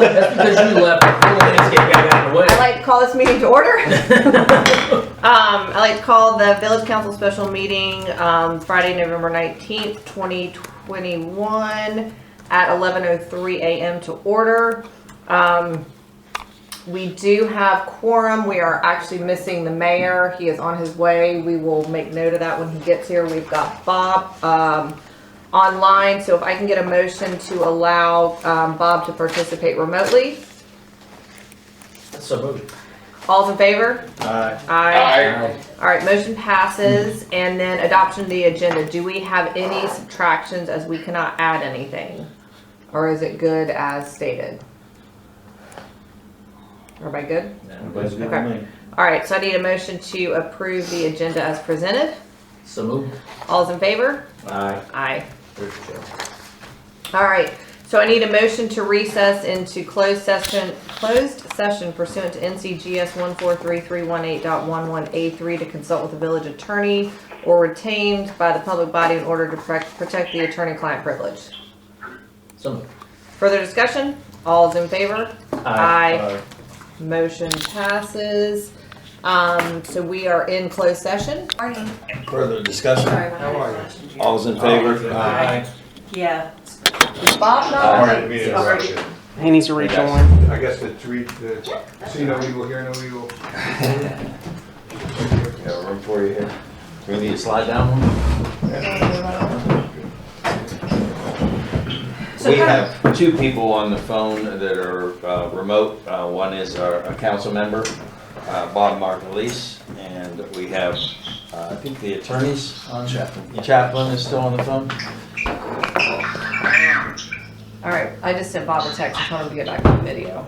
That's because you left before the landscape guy got in the way. I'd like to call this meeting to order. I'd like to call the Village Council special meeting Friday, November 19th, 2021 at 11:03 a.m. to order. We do have quorum. We are actually missing the mayor. He is on his way. We will make note of that when he gets here. We've got Bob online, so if I can get a motion to allow Bob to participate remotely. So moved. All's in favor? Aye. Aye. All right, motion passes. And then adoption of the agenda. Do we have any subtractions as we cannot add anything? Or is it good as stated? Everybody good? Everybody's good Okay. with me. All right, so I need a motion to approve the agenda as presented. So moved. All's in favor? Aye. Aye. There's the show. All right, so I need a motion to recess into closed session pursuant to NCGS 143.318.11A3 to consult with the village attorney or retained by the public body in order to protect the attorney-client privilege. So moved. Further discussion? All is in favor? Aye. Motion passes. So we are in closed session. Further discussion? How are you? All's in favor? Aye. Yeah. Bob, Alright, not? meeting interruption. He needs to rejoin. I guess the see no evil, hear no evil. Got room for you here. Do we need to slide down one? We have two people on the phone that are remote. One is a council member, Bob Margulies, and we have, I think the attorneys. Chaplain is still on the phone. All right, I just sent Bob a text. I told him to get back on the video.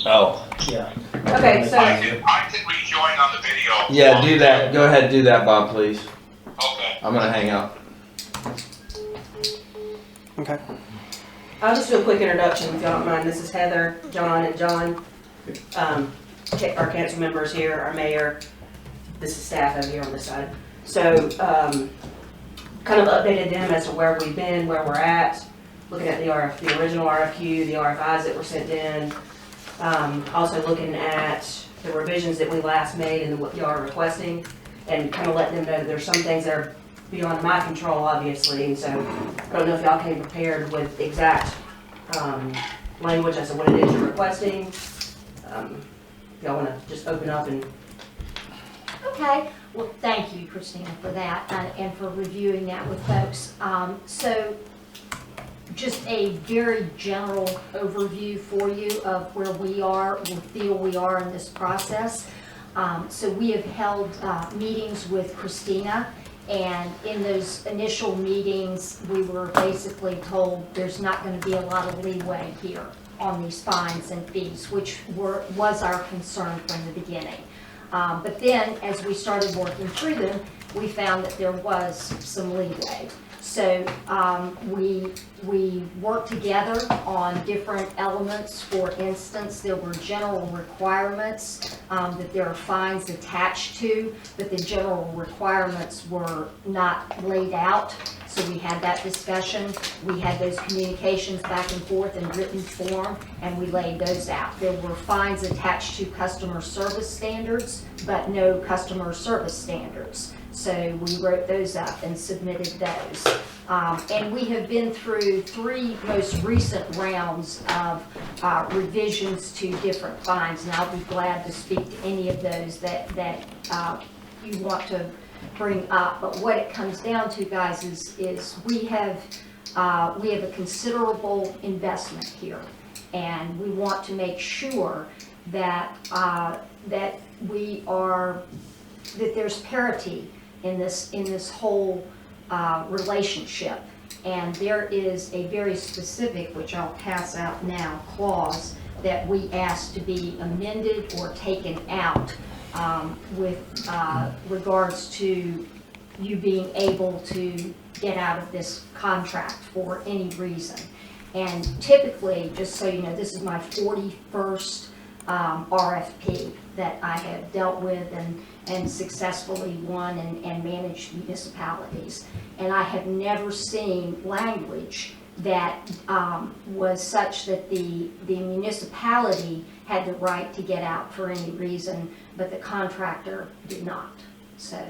Oh. Yeah. Okay, so I can rejoin on the video. Yeah, do that. Go ahead, do that, Bob, please. Okay. I'm gonna hang out. Okay. I'll just do a quick introduction if y'all don't mind. This is Heather, John, and John. Our council members here, our mayor. This is staff over here on this side. So, kind of updated them as to where we've been, where we're at, looking at the original RFQ, the RFIs that were sent in. Also looking at the revisions that we last made and what y'all are requesting, and kind of letting them know that there's some things that are beyond my control, obviously, and so I don't know if y'all came prepared with exact language as to what it is you're requesting. Y'all want to just open up and... Okay, well, thank you, Christina, for that and for reviewing that with folks. So just a very general overview for you of where we feel we are in this process. So we have held meetings with Christina, and in those initial meetings, we were basically told there's not going to be a lot of leeway here on these fines and fees, which was our concern from the beginning. But then, as we started working through them, we found that there was some leeway. So we worked together on different elements. For instance, there were general requirements that there are fines attached to, but the general requirements were not laid out. So we had that discussion. We had those communications back and forth in written form, and we laid those out. There were fines attached to customer service standards, but no customer service standards. So we wrote those up and submitted those. And we have been through 3 most recent rounds of revisions to different fines, and I'll be glad to speak to any of those that you want to bring up. But what it comes down to, guys, is we have a considerable investment here, and we want to make sure that that there's parity in this whole relationship. And there is a very specific, which I'll pass out now, clause that we ask to be amended or taken out with regards to you being able to get out of this contract for any reason. And typically, just so you know, this is my 41st RFP that I have dealt with and successfully won and managed municipalities. And I have never seen language that was such that the municipality had the right to get out for any reason, but the contractor did not. So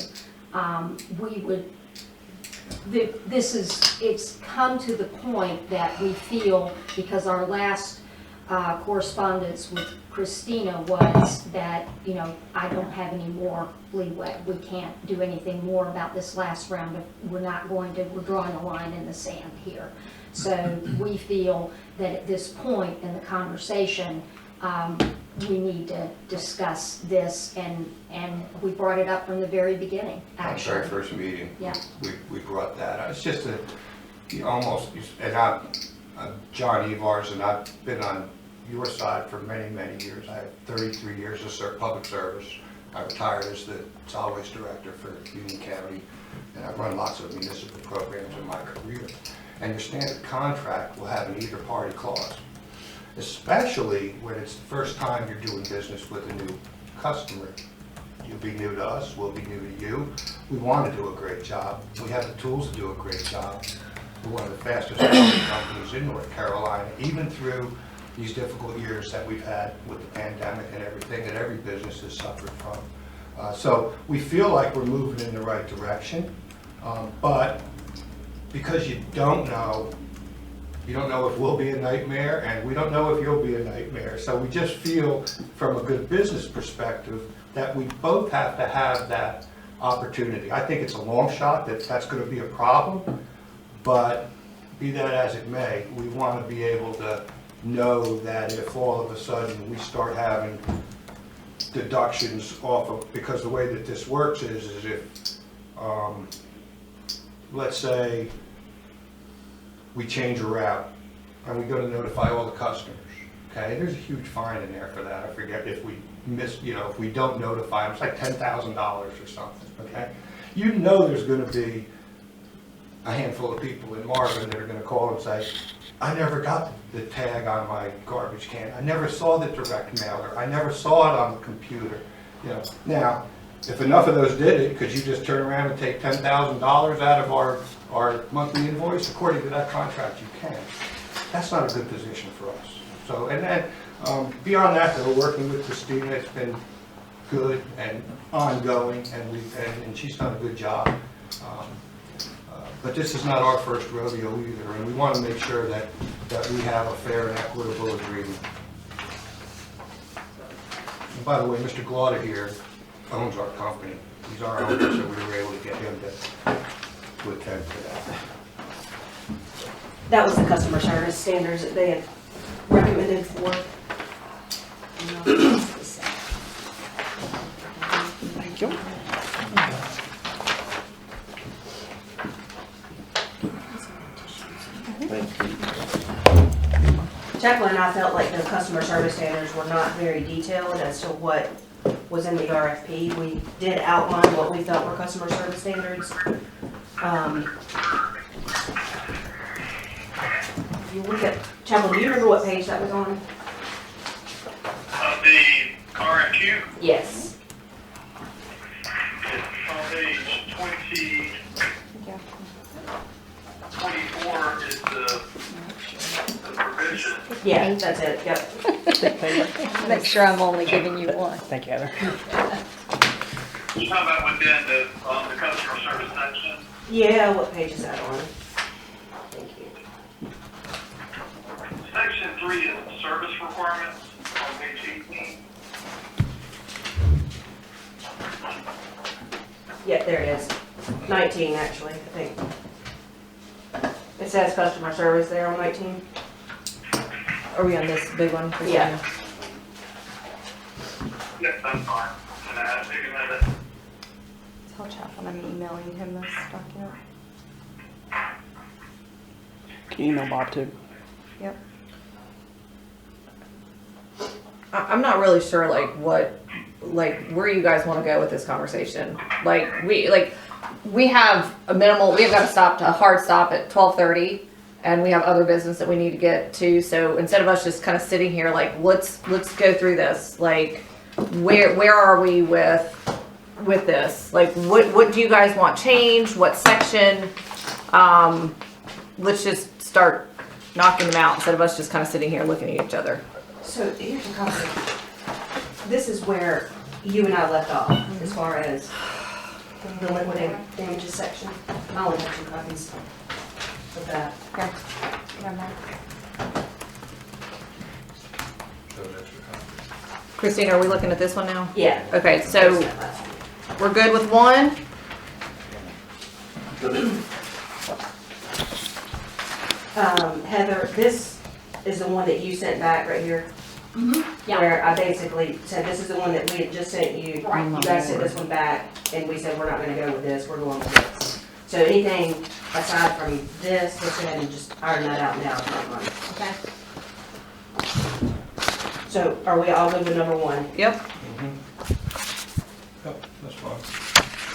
we would, it's come to the point that we feel, because our last correspondence with Christina was that, you know, I don't have any more leeway. We can't do anything more about this last round. We're drawing a line in the sand here. So we feel that at this point in the conversation, we need to discuss this, and we brought it up from the very beginning, Our actually. very first meeting. Yeah. We brought that up. It's just almost, and I'm John Evars, and I've been on your side for many, many years. I have 33 years of public service. I retired as the solid waste director for Union County, and I've run lots of municipal programs in my career. And your standard contract will have an either party clause, especially when it's the first time you're doing business with a new customer. You'll be new to us, we'll be new to you. We want to do a great job. We have the tools to do a great job. We're one of the fastest growing companies in North Carolina, even through these difficult years that we've had with the pandemic and everything that every business has suffered from. So we feel like we're moving in the right direction, but because you don't know if we'll be a nightmare, and we don't know if you'll be a nightmare. So we just feel, from a good business perspective, that we both have to have that opportunity. I think it's a long shot that that's going to be a problem, but be that as it may, we want to be able to know that if all of a sudden we start having deductions off of, because the way that this works is if, let's say we change a route and we go to notify all the customers, okay? There's a huge fine in there for that. I forget if we miss, if we don't notify them, it's like $10,000 or something, okay? You know there's gonna be a handful of people in Marvin that are gonna call and say, I never got the tag on my garbage can. I never saw the direct mailer. I never saw it on the computer. Now, if enough of those did it, could you just turn around and take $10,000 out of our monthly invoice? According to that contract, you can. That's not a good position for us. So, and then beyond that, though, working with Christina, it's been good and ongoing, and she's done a good job. But this is not our first rodeo either, and we want to make sure that we have a fair and equitable agreement. And by the way, Mr. Glaude here owns our company. He's our owner, so we were able to get him to attend to that. That was the customer service standards that they had recommended for. Thank you. Jacqueline and I felt like the customer service standards were not very detailed as to what was in the RFP. We did outline what we felt were customer service standards. If you look at, Jacqueline, do you remember what page that was on? Of the RFQ, Yes. it's on page 24 is the provision. Yeah, that's it, yep. Make sure I'm only giving you one. Thank you, Heather. You're talking about within the customer service section? Yeah, what page is that on? Thank you. Section 3 is service requirements on page 18. Yeah, there it is. 19, actually, I think. It says customer service there on 19. Are we on this big one? Yeah. Yes, that's fine. And I think another. Tell Chaplin I'm emailing him this document. Can you email Bob too? Yep. I'm not really sure where you guys want to go with this conversation. We have got to stop to a hard stop at 12:30, and we have other business that we need to get to. So instead of us just kind of sitting here, let's go through this. Where are we with this? What do you guys want changed? What section? Let's just start knocking them out instead of us just kind of sitting here looking at each other. So here's a copy. This is where you and I left off, as far as the liquid damages section. I only have 2 copies of that. Okay. Those extra copies. Christina, are we looking at this one now? Yeah. Okay, so we're good with one? Heather, this is the one that you sent back right here, Yeah, where I basically said, this is the one that we had just sent you. Right. You guys sent this one back, and we said, we're not gonna go with this, we're going with this. So anything aside from this, let's go ahead and just iron that out now, if you don't mind. okay. So are we all good with number 1? Yep. Yep, that's fine.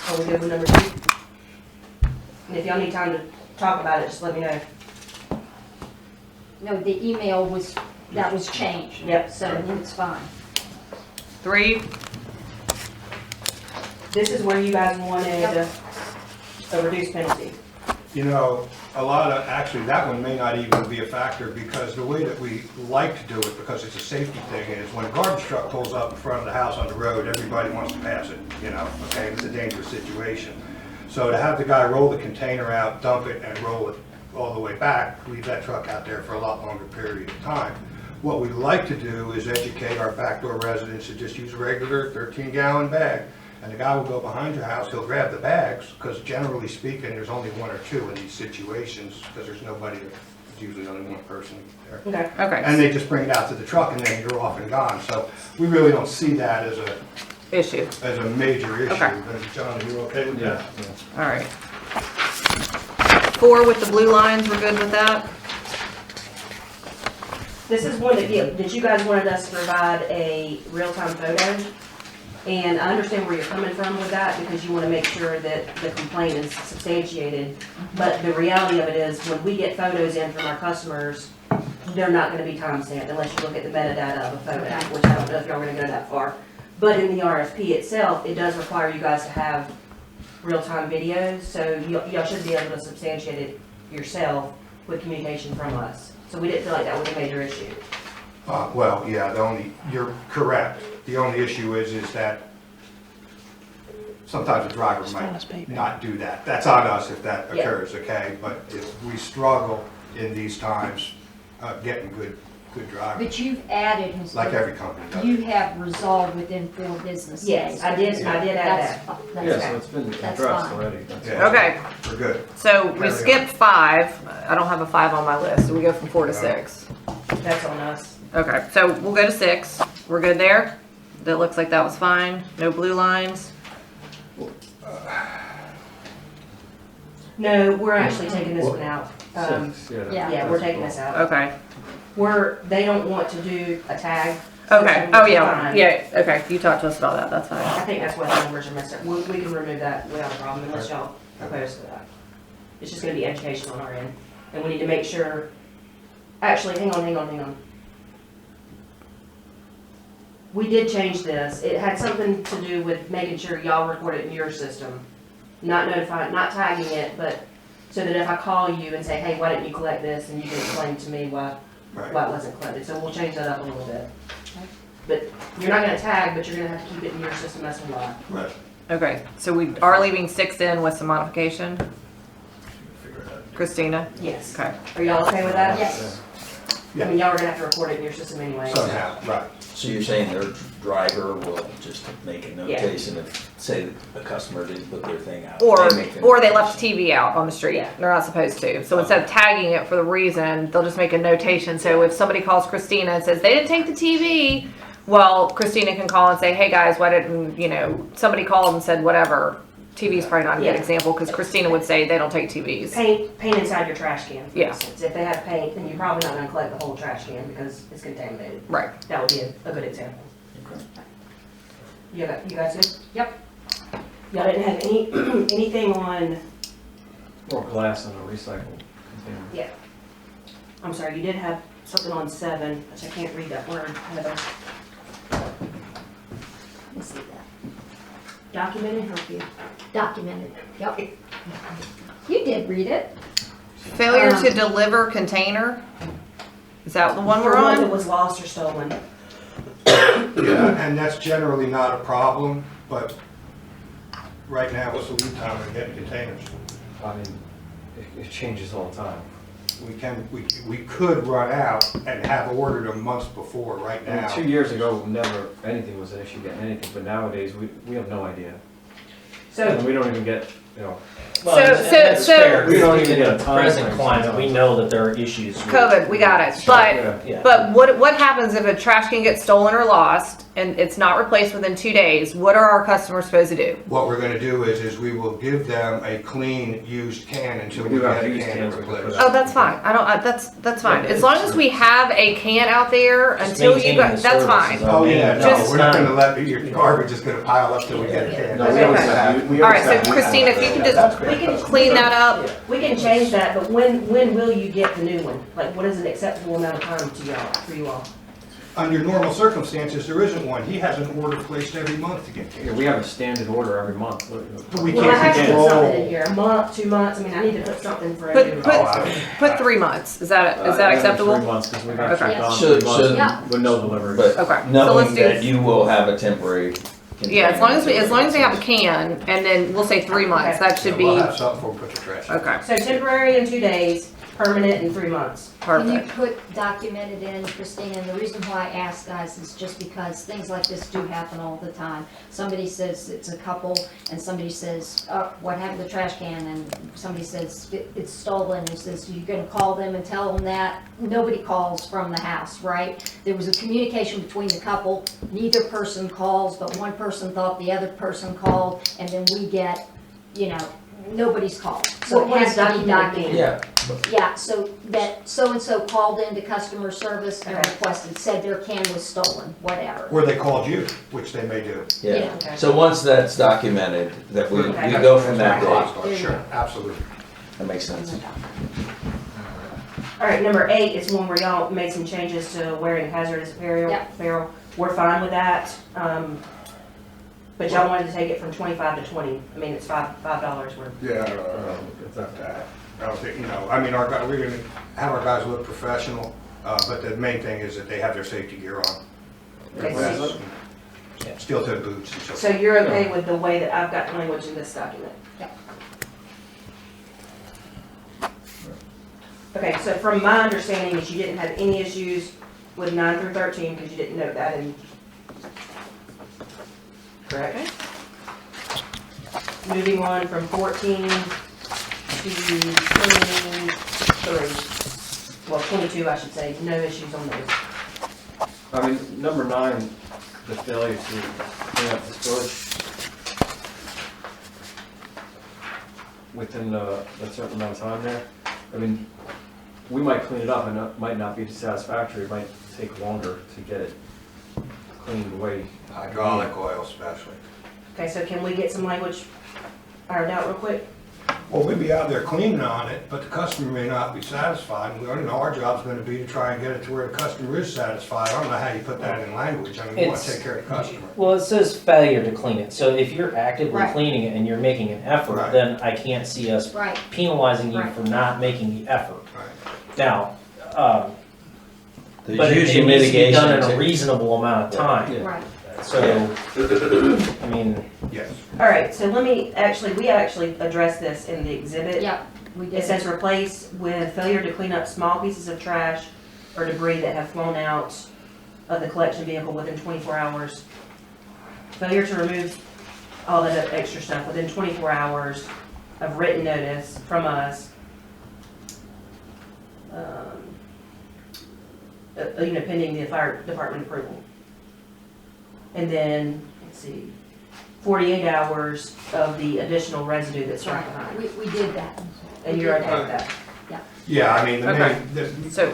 Are we good with number 2? And if y'all need time to talk about it, just let me know. No, the email was, that was changed. Yep. So it's fine. 3, This is where you guys wanted a reduced penalty. You know, actually, that one may not even be a factor, because the way that we like to do it, because it's a safety thing, is when a garbage truck pulls up in front of the house on the road, everybody wants to pass it, you know, okay, it's a dangerous situation. So to have the guy roll the container out, dump it, and roll it all the way back, leave that truck out there for a lot longer period of time. What we like to do is educate our backdoor residents to just use a regular 13-gallon bag. And the guy will go behind your house, he'll grab the bags, because generally speaking, there's only 1 or 2 in these situations, because there's nobody, there's usually only 1 person there. Okay. okay. And they just bring it out to the truck, and then you're off and gone. So we really don't see that as Issue. a major issue. Okay. But John, are you okay with that? All right. 4 with the blue lines, we're good with that? This is one that you guys wanted us to provide a real-time photo. And I understand where you're coming from with that, because you want to make sure that the complaint is substantiated. But the reality of it is, when we get photos in from our customers, they're not going to be time-stamped unless you look at the metadata of a photo, which I don't know if y'all are going to go that far. But in the RFP itself, it does require you guys to have real-time videos, so y'all should be able to substantiate it yourself with communication from us. So we didn't feel like that was a major issue. Well, yeah, you're correct. The only issue is that sometimes a driver might not do that. That's on us if that Yeah. occurs, okay? But if we struggle in these times, getting good drivers, But you've added, Mr. like every company does. You have resolved within 4 business days. Yes, I did add that. That's Yeah, fine. so it's been That's addressed fine. already. Yeah, Okay. We're good. So we Carry on. skipped 5. I don't have a 5 on my list, so we go from 4 to 6. That's on us. Okay, so we'll go to 6. We're good there? That looks like that was fine. No blue lines. No, we're actually taking this one out. Six, Yeah. Yeah, we're taking this out. Okay. They don't want to do a tag. Okay. system, Oh, which is yeah. fine. Yeah. Okay. You talked to us about that. That's I fine. think that's why the numbers are messed up. We can remove that without a problem unless y'all oppose to that. It's just gonna be education on our end. And we need to make sure, actually, hang on. We did change this. It had something to do with making sure y'all record it in your system. Not tagging it, but so that if I call you and say, hey, why didn't you collect this? And you can explain to me why Right. it wasn't collected. So we'll change that up a little bit. But you're not gonna tag, but you're gonna have to keep it in your system as well. Right. Okay. So we are leaving 6 in with some modification. Figure it out. Christina. Yes. Okay. Are y'all okay with that? Yes. I mean, y'all are gonna have to record it in your system anyway. Somehow, right. So you're saying their driver will just make a notation if, say, a customer didn't put their thing out? Or They make the they notation. left the TV out on the street. Yeah. They're not supposed to. So instead of tagging it for the reason, they'll just make a notation. So if somebody calls Christina and says they didn't take the TV, well, Christina can call and say, hey guys, why didn't, somebody called and said whatever. TV's probably not a good Yeah. example because Christina would say they don't take TVs. Paint inside your trash can, for Yeah. instance. If they have paint, then you're probably not gonna collect the whole trash can because it's contaminated. Right. That would be a good example. You guys good? Yep. Y'all didn't have anything on, Or glass in a recycled container. I'm sorry, you did have something on 7, which I can't read that word, Heather. Let me see that. Documented, help you. Documented, yep. You did read it. Failure to deliver container. Is that the one For we're one that on? was lost or stolen. Yeah, and that's generally not a problem, but right now, what's the lead time on getting containers? I mean, it changes all the time. We could run out and have ordered them months before, right I mean, now. 2 years ago, never anything was an issue getting anything, but nowadays, we have no idea. And So, we don't even get, you know, So- so- so- We don't even In get the a time present frame climate, we sometimes. know that there are issues. with- COVID, we got it. But yeah. Yeah. But what happens if a trash can gets stolen or lost and it's not replaced within 2 days? What are our customers supposed to do? What we're gonna do is we will give them a clean, used can until We we do have get a used can cans we can put replaced. out. Oh, that's fine. I don't. That's fine. Yeah, As long as we have a can out there Just until you maintaining go. the That's service fine. is our Oh, main- yeah, no, Just- we're not gonna let, your garbage is gonna pile up till we get a can. No, we Okay. always have- we All always right. So have- Christina, if you can That's just great. we can, clean that up. we can change that, but when will you get the new one? Like, what is an acceptable amount of time to y'all, for you all? Under normal circumstances, there isn't one. He has an order placed every month to get Yeah, cans. we have a standard order every month. We Well, I have can't to put something in control. here, a month, 2 months, I mean, I need to put something for a Put- new put- one. Put 3 months. Is that acceptable? 3 months, because we've Okay. actually gone Should- 3 months Yeah. with no delivery. But Okay. So knowing let's do. that you will have a temporary. Yeah, as long as we have a can, and then we'll say 3 months. That should be We'll have something for him to put the trash in. okay. So temporary in 2 days, permanent in 3 months. Can you Perfect. put documented in, Christina, and the reason why I ask guys is just because things like this do happen all the time. Somebody says it's a couple, and somebody says, oh, what happened to the trash can? And somebody says it's stolen, and says, you're gonna call them and tell them that? Nobody calls from the house, right? There was a communication between the couple, neither person calls, but one person thought the other person called, and then we get, nobody's called. So What it does has to be documented mean? documented. Yeah, Yeah, so that so-and-so called into customer service and Okay. requested, said their can was stolen, whatever. Or they called you, which they may do. yeah. Yeah. Okay. So once that's documented, that we Okay. go from that day, There you Sure, go. absolutely. that makes sense. All right, number 8 is one where y'all made some changes to wearing hazardous apparel. Yep. Apparel. We're fine with that. But y'all wanted to take it from 25 to 20. I mean, it's $5. Yeah, it's not that. I don't think, I mean, we're gonna have our guys look professional, but the main thing is that they have their safety gear on. Okay, Vests so- and Steel-toed boots and so So forth. you're okay with the way that I've got the language in this document? Yep. Okay, so from my understanding is you didn't have any issues with 9 through 13 because you didn't note that in. Correct? Moving on from 14 to 23. Well, 22, I should say, no issues on those. I mean, number 9, the failure to clean up the storage within a certain amount of time there. I mean, we might clean it up and it might not be satisfactory, it might take longer to get it cleaned away. Hydraulic oil especially. Okay, so can we get some language ironed out real quick? Well, we'd be out there cleaning on it, but the customer may not be satisfied. Our job's gonna be to try and get it to where the customer is satisfied. I don't know how you put that in language. I mean, we wanna It's- take care of the customer. Well, it says failure to clean it, so if you're actively Right. cleaning it and you're making an effort, Right. then I can't see us Right, penalizing you Right. for not making the effort. Right. Now, There's but it usually needs to be done in mitigation a to- reasonable amount of time, right. so, I mean, Yes. All right, so we actually addressed this in the exhibit. Yep, we did. It says replace with failure to clean up small pieces of trash or debris that have flown out of the collection vehicle within 24 hours. Failure to remove all that extra stuff within 24 hours of written notice from us. Pending the fire department approval. And then, let's see, 48 hours of the additional residue that's left behind. We did that. And you're okay with that? Yeah, I mean, Okay. So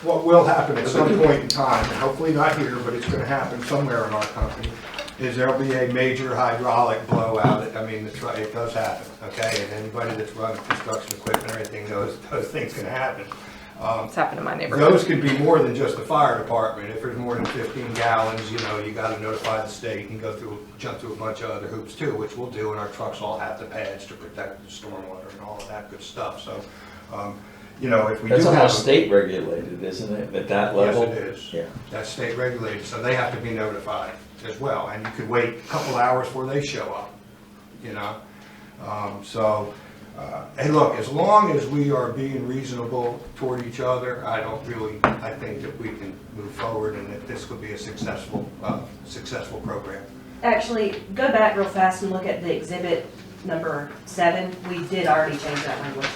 what will happen at some point in time, and hopefully not here, but it's gonna happen somewhere in our company, is there'll be a major hydraulic blowout. It does happen, okay? And anybody that's running construction equipment or anything knows those things can happen. it's happened in my neighborhood. Those can be more than just the fire department. If there's more than 15 gallons, you gotta notify the state and jump through a bunch of other hoops too, which we'll do, and our trucks all have the pads to protect the stormwater and all of that good stuff. So, you know, if we do That's have. almost state regulated, isn't it, at that level? Yes, it is. Yeah. That's state regulated, so they have to be notified as well, and you could wait a couple hours before they show up, you know? Hey, look, as long as we are being reasonable toward each other, I think that we can move forward and that this could be a successful program. Actually, go back real fast and look at the exhibit number 7. We did already change that language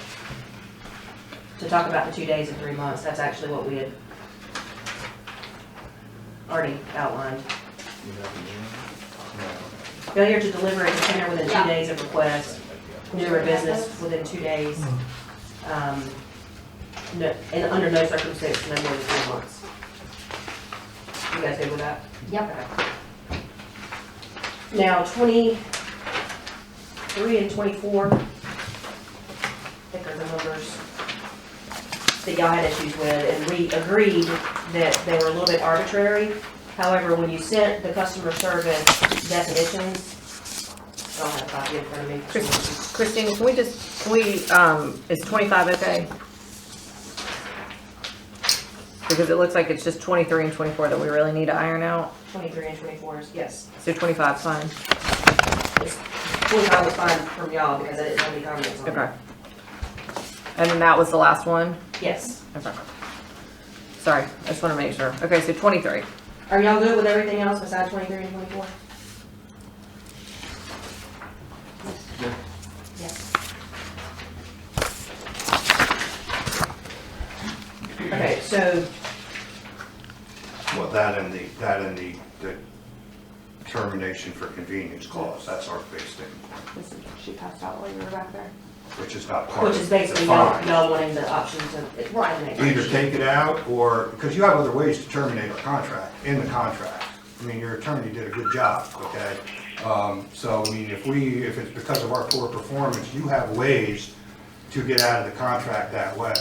to talk about the 2 days and 3 months. That's actually what we had already outlined. Failure to deliver a container within 2 days of request, newer business within 2 days, and under no circumstance no more than 3 months. You guys good with that? Yep. Now, 23 and 24, I think are the numbers that y'all had issues with, and we agreed that they were a little bit arbitrary. However, when you sent the customer service definitions, I don't have a copy in front of me. Christina, is 25 okay? Because it looks like it's just 23 and 24 that we really need to iron out. 23 and 24 is, yes. So 25 is fine. 25 was fine from y'all because I didn't have any comments on it. Okay. And then that was the last one? Yes. Okay. Sorry, I just want to make sure. Okay, so 23. Are y'all good with everything else besides 23 and 24? Yes. Okay, so, Well, that and the termination for convenience clause, that's our big sticking point, This is, she passed out while you were back there. which is not part of which the is basically fine. y'all wanting the option to terminate. Either take it out or, because you have other ways to terminate a contract, in the contract. I mean, your attorney did a good job, okay? So, I mean, if it's because of our poor performance, you have ways to get out of the contract that way.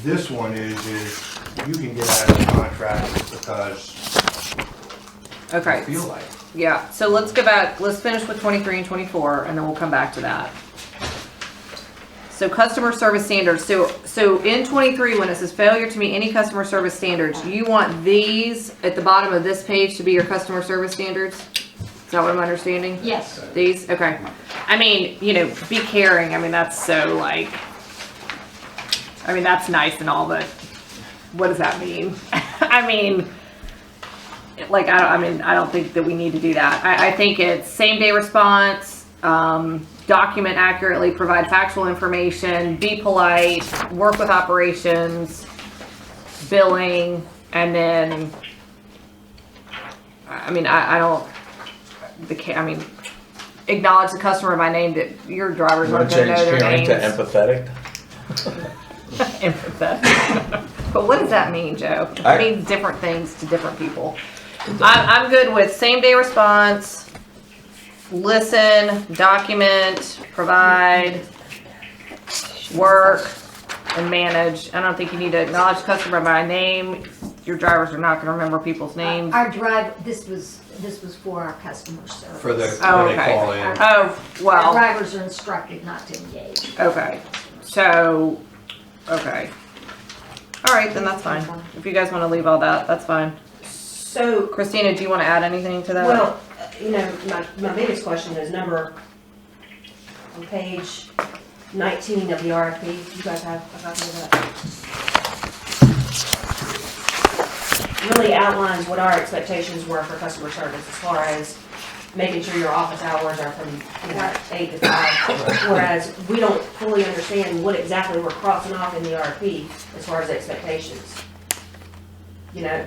This one is you can get out of the contract because Okay. you feel like it. Yeah, so let's go back, let's finish with 23 and 24, and then we'll come back to that. So customer service standards, so in 23, when it says failure to meet any customer service standards, you want these at the bottom of this page to be your customer service standards? Is that what I'm understanding? Yes. These, okay. I mean, be caring, I mean, that's so like, I mean, that's nice and all, but what does that mean? I mean, like, I don't think that we need to do that. I think it's same day response, document accurately, provide factual information, be polite, work with operations, billing, and then, I mean, acknowledge the customer by name, that your drivers aren't gonna know their names. empathetic? Empathetic. But what does that mean, Joe? It I- means different things to different people. I'm good with same day response, listen, document, provide, work, and manage. I don't think you need to acknowledge customer by name. Your drivers are not gonna remember people's names. Our this was for our customer service. For the, Oh, when they okay. call in. Oh, Our well, drivers are instructed not to engage. okay. So, okay. All right, then that's fine. If you guys wanna leave all that, that's fine. So, Christina, do you wanna add anything to that? well, my biggest question is on page 19 of the RFP. You guys have a copy of that? Really outlines what our expectations were for customer service as far as making sure your office hours are from 8 to 5. Whereas we don't fully understand what exactly we're crossing off in the RFP as far as expectations.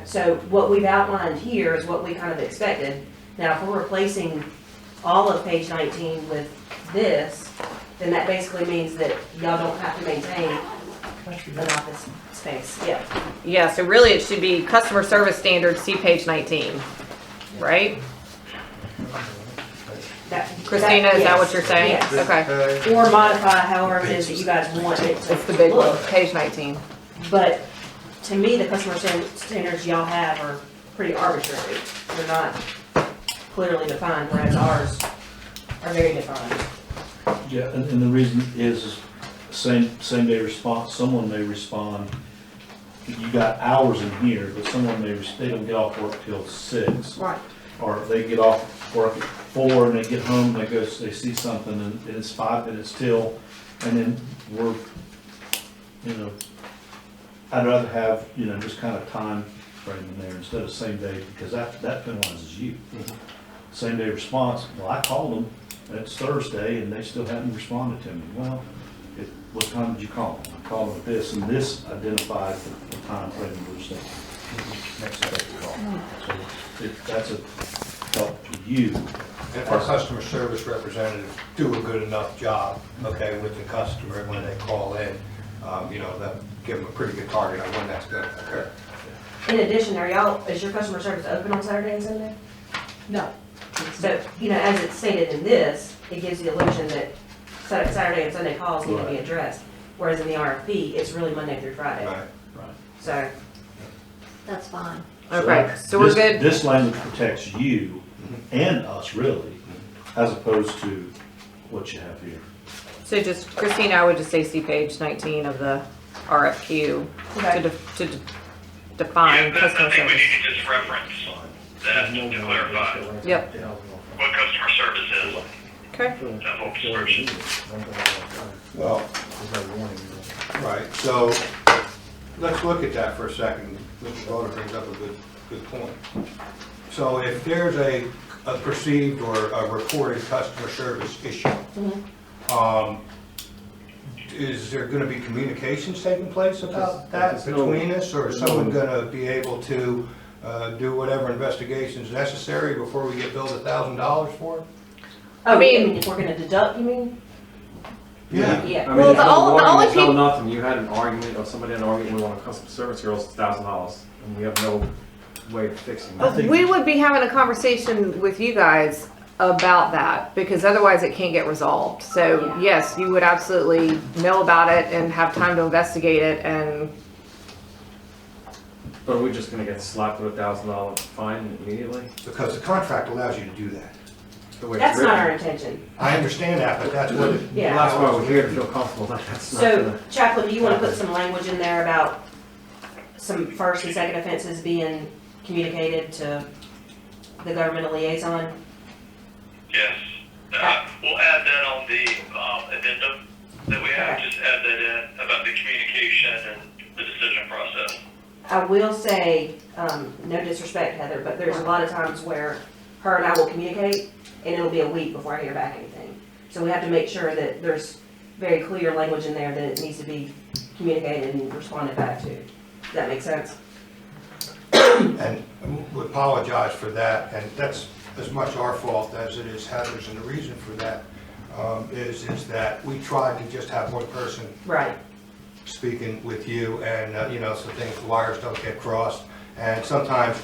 So what we've outlined here is what we kind of expected. Now, if we're replacing all of page 19 with this, then that basically means that y'all don't have to maintain an office space. Yeah. Yeah, so really it should be customer service standards, see page 19, right? Christina, is that what you're saying? Yes. Okay. Or modify however it is that you guys want it to It's the big one, look. page 19. But to me, the customer standards y'all have are pretty arbitrary. They're not clearly defined, whereas ours are very defined. Yeah, and the reason is same day response, someone may respond, you got hours in here, but someone may, they don't get off work till 6. Right. Or they get off work at 4 and they get home, they go, they see something and it's 5 minutes till, and then we're, you know, I'd rather have, you know, just kind of time frame in there instead of same day, because that penalizes you. Same day response, well, I called them, and it's Thursday, and they still haven't responded to me. Well, what time did you call them? I called them at this, and this identified the time frame of which they next day to call. So that's a help to you. If our customer service representatives do a good enough job, okay, with the customer when they call in, you know, that give them a pretty good target on when that's gonna occur. In addition, is your customer service open on Saturday and Sunday? No. So, you know, as it's stated in this, it gives the illusion that Saturday and Sunday calls need to be addressed. Whereas in the RFP, it's really Monday through Friday. Right. So, That's fine. Okay, so we're good. This language protects you and us, really, as opposed to what you have here. So just, Christina, I would just say see page 19 of the RFQ Okay. to define Yeah, customer I think we service. need to just reference that to clarify Yep. what customer service is, Okay. that whole description. Well, right, so let's look at that for a second. Mr. Boda brings up a good point. So if there's a perceived or a reported customer service issue, is there gonna be communications taking place about that between us? Or is someone gonna be able to do whatever investigations necessary before we get billed $1,000 for it? I mean- mean, if we're gonna deduct, you mean? Yeah. Yeah. I mean, Well, the no only warning, there's no people- nothing, you had an argument, or somebody had an argument with one of the customer service girls, it's $1,000, and we have no way of fixing that. We would be having a conversation with you guys about that, because otherwise it can't get resolved. So yes, you would absolutely know about it and have time to investigate it, and But are we just gonna get slapped with $1,000 fine immediately? Because the contract allows you to do that. The way it's That's not our written? intention. I understand that, but that's what it. Yeah. Well, that's why we're here, to feel comfortable that that's not So, gonna. Chaplain, do you wanna put some language in there about some first and second offenses being communicated to the governmental liaison? Yes. We'll add that on the addendum that we have, Okay. just add that in about the communication and the decision process. I will say, no disrespect, Heather, but there's a lot of times where her and I will communicate, and it'll be a week before I hear back anything. So we have to make sure that there's very clear language in there that it needs to be communicated and responded back to. Does that make sense? And we apologize for that, and that's as much our fault as it is Heather's, and the reason for that is that we tried to just have one person Right. speaking with you, and, you know, so things, the wires don't get crossed, and sometimes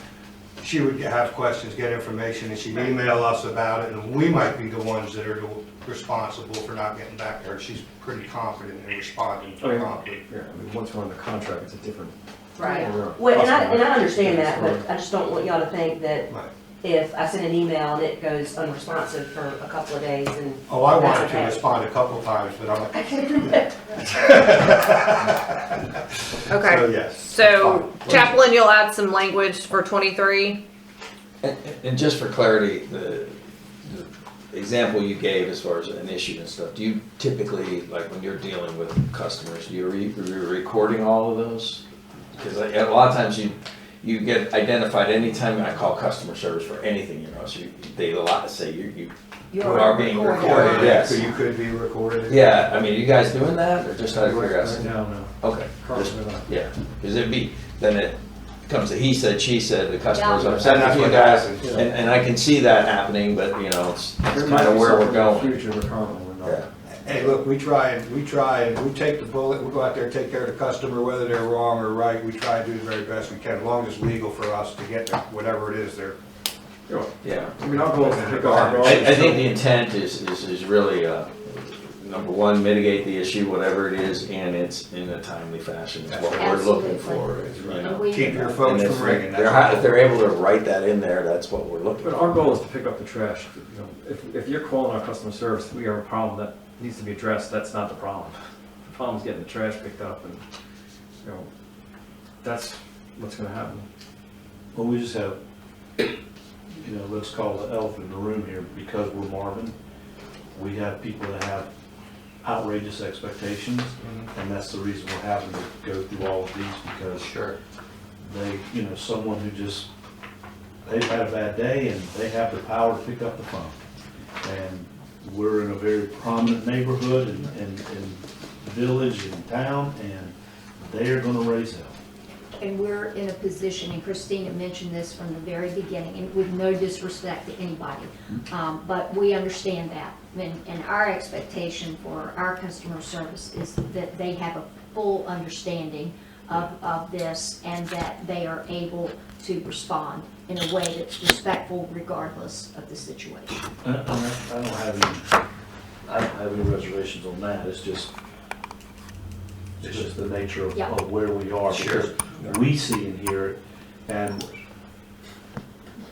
she would have questions, get information, and she'd email us about it, and we might be the ones that are responsible for not getting back to her. She's pretty confident in responding promptly. Yeah, I mean, once we're on the contract, it's a different. Right. Yeah. Well, and I Customer. understand that, Yeah, but I just don't want y'all to think that Right. if I send an email and it goes unresponsive for a couple of days and. Oh, I wanted That's to okay. respond a couple times, but I'm like, I can't do that. okay. So, yes. So fine. Chaplain, you'll add some language for 23. And just for clarity, the example you gave as far as an issue and stuff, do you typically, like when you're dealing with customers, you're recording all of those? Because a lot of times you get identified anytime I call customer service for anything, you know, so they a lot to say you are being recorded, yes. So you could be recorded. Yeah, I mean, are you guys doing that, or just out of Right curiosity? now, no. Okay, just, Currently not. yeah, because then it comes to he said, she said, the customer's Yeah. upset And that's with you what guys, happens. and I can see that happening, but, you know, it's There kind might of be where we're something in the going. future, but currently we're not. Yeah. Hey, look, we try, and we take the bullet, we go out there and take care of the customer, whether they're wrong or right, we try to do the very best we can, as long as it's legal for us to get them, whatever it is they're. Sure. Yeah. I mean, our goal is to pick up our goals. I think the intent is really, number one, mitigate the issue, whatever it is, and it's in a timely fashion, is what we're looking for, is, you know. Keep your And phones if from ringing. if they're able to write that in there, that's what we're looking But for. our goal is to pick up the trash. You know, if you're calling our customer service, we have a problem that needs to be addressed, that's not the problem. The problem's getting the trash picked up, and, you know, that's what's gonna happen. Well, we just have, you know, let's call the elephant in the room here, because we're Marvin, we have people that have outrageous expectations, and that's the reason we're having to go through all of these, because Sure. they, you know, someone who just, they've had a bad day and they have the power to pick up the phone. And we're in a very prominent neighborhood and village and town, and they are gonna raise hell. And we're in a position, and Christina mentioned this from the very beginning, and with no disrespect to anybody, but we understand that. And our expectation for our customer service is that they have a full understanding of this, and that they are able to respond in a way that's respectful regardless of the situation. I don't have any reservations on that, it's just the nature of, Yeah. of where we are, because we see and hear it, and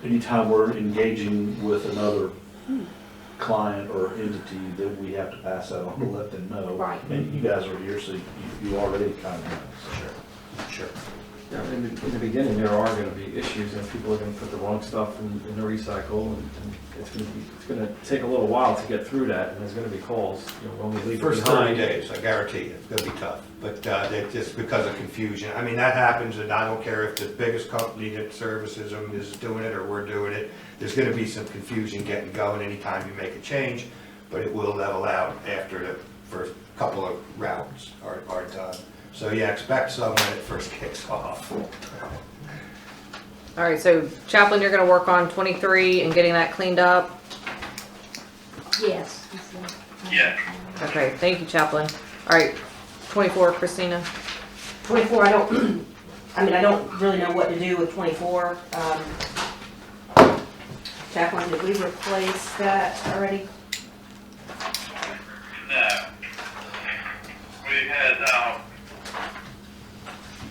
anytime we're engaging with another client or entity, that we have to pass that on to let them know. Right. And you guys are here, so you already kind of know. Sure. Yeah, in the beginning, there are gonna be issues, and people are gonna put the wrong stuff in the recycle, and it's gonna take a little while to get through that, and there's gonna be calls, you know, when we leave it First 30 behind. days, I guarantee you, it's gonna be tough, but it's just because of confusion. I mean, that happens, and I don't care if the biggest company that services them is doing it or we're doing it. There's gonna be some confusion getting going anytime you make a change, but it will level out after the first couple of rounds are done. So yeah, expect some when it first kicks off. All right, so Chaplain, you're gonna work on 23 and getting that cleaned up? Yes. Yeah. Okay, thank you, Chaplain. All right, 24, Christina? 24, I don't really know what to do with 24. Chaplain, did we replace that already? No. We had,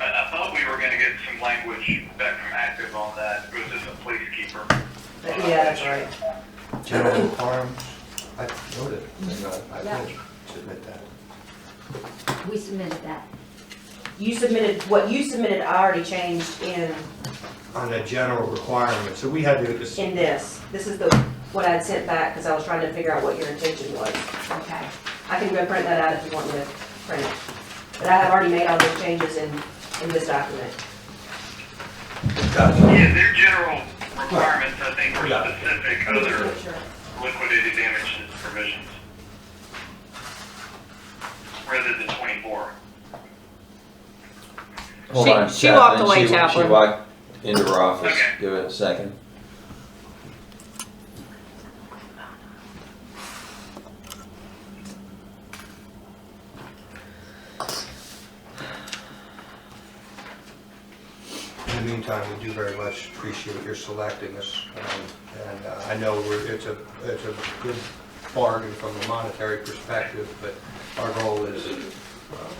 I thought we were gonna get some language back from Active on that. It was just a placekeeper. Yeah, that's right. General requirements, I noted, and I did submit that. We submitted that. What you submitted, I already changed in On the general requirements, so we had to just. this. This is what I had sent back, because I was trying to figure out what your intention was. Okay. I can go print that out if you want me to print it. But I have already made all those changes in this document. Yeah, their general requirements, I think, were specific other Sure. liquidated damages provisions. Rather than 24. Hold She- on, she walked Chaplain. away, She Chaplain. walked into her office. Okay. Give it a second. In the meantime, we do very much appreciate your selecting us, and I know it's a good bargain from a monetary perspective, but our goal is,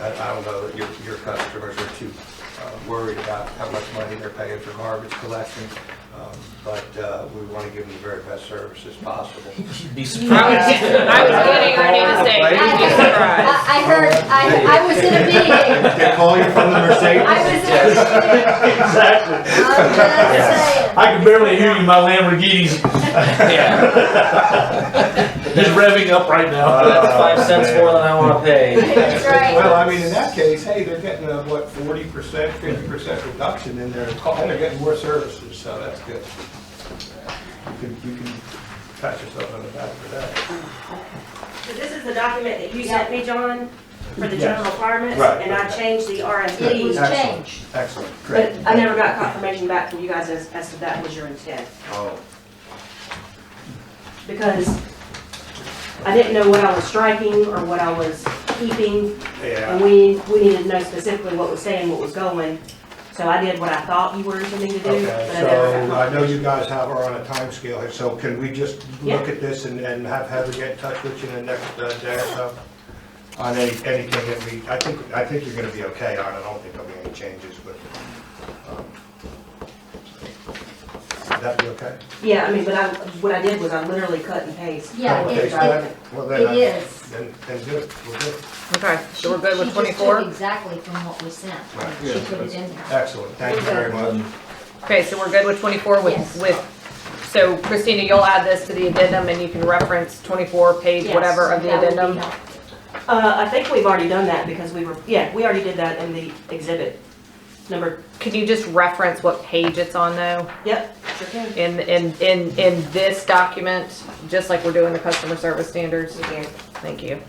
I don't know that your customers are too worried about how much money they're paying for garbage collection, but we want to give them the very best services possible. I was getting ready to say, you'd be surprised. I heard, I was in a meeting. They call you from the Mercedes? I was in a meeting. Exactly. I'm just saying. I can barely hear you, my Lamborghini's just revving up right now. 5 cents more than I wanna pay. That's right. Well, I mean, in that case, hey, they're getting a, 40%, 50% reduction in their cost, and they're getting more services, so that's good. You can pat yourself on the back for that. So this is the document that you sent me, John, for the Yes. general requirements, Right. and I changed the It was RFP. Excellent. changed. Excellent, But great. I never got confirmation back from you guys as to that was your intent. Oh, Because I didn't know what I was striking or what I was keeping, yeah. and we needed to know specifically what was staying, what was going. So I did what I thought you were intending to do, Okay, but I never so got I know you guys are on a time scale here, so can we just Yeah. look at this and have Heather get in touch with you in the next day or so? On anything that we, I think you're gonna be okay on it, I don't think there'll be any changes, but, that be okay? Yeah, I mean, but what I did was I literally cut and pasted. Yeah, Okay, it, so that- well, then it is. Then good, we're good. Okay, so we're good with She just took 24? exactly from what we sent. Right. She Yeah, put it in there. Excellent, thank you very much. Okay, so we're good with 24 Yes. so Christina, you'll add this to the addendum and you can reference 24 page Yes, whatever of the that would be addendum? helpful. I think we've already done that because we already did that in the exhibit. Could you just reference what page it's on though? Yep, sure can. In this document, just like we're doing the customer service standards? We can. Thank you.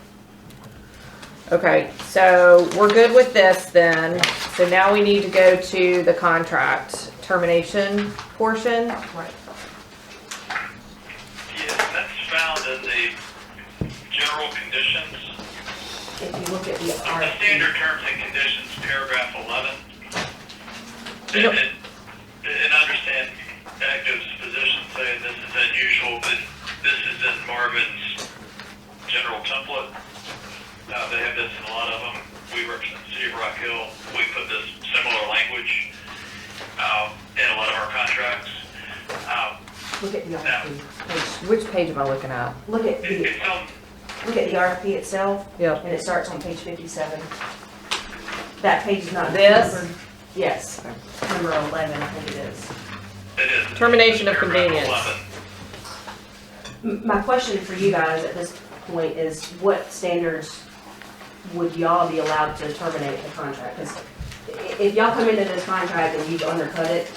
Okay, so we're good with this then. So now we need to go to the contract termination portion. Right. Yes, that's found in the general conditions. If you look at the The RFP. standard terms and conditions, paragraph 11. You know- And understand Active's position saying this is unusual, but this is in Marvin's general template. They have this in a lot of them. We represent the city of Rock Hill. We put this similar language in a lot of our contracts. Look at the RFP. Which page am I looking at? Look at It's on, the RFP itself, Yep. and it starts on page 57. That page is not This? numbered. Yes, number 11, I think it is. it is. Termination of Paragraph convenience. 11. My question for you guys at this point is, what standards would y'all be allowed to terminate the contract? Because if y'all come into this contract and you've undercut it,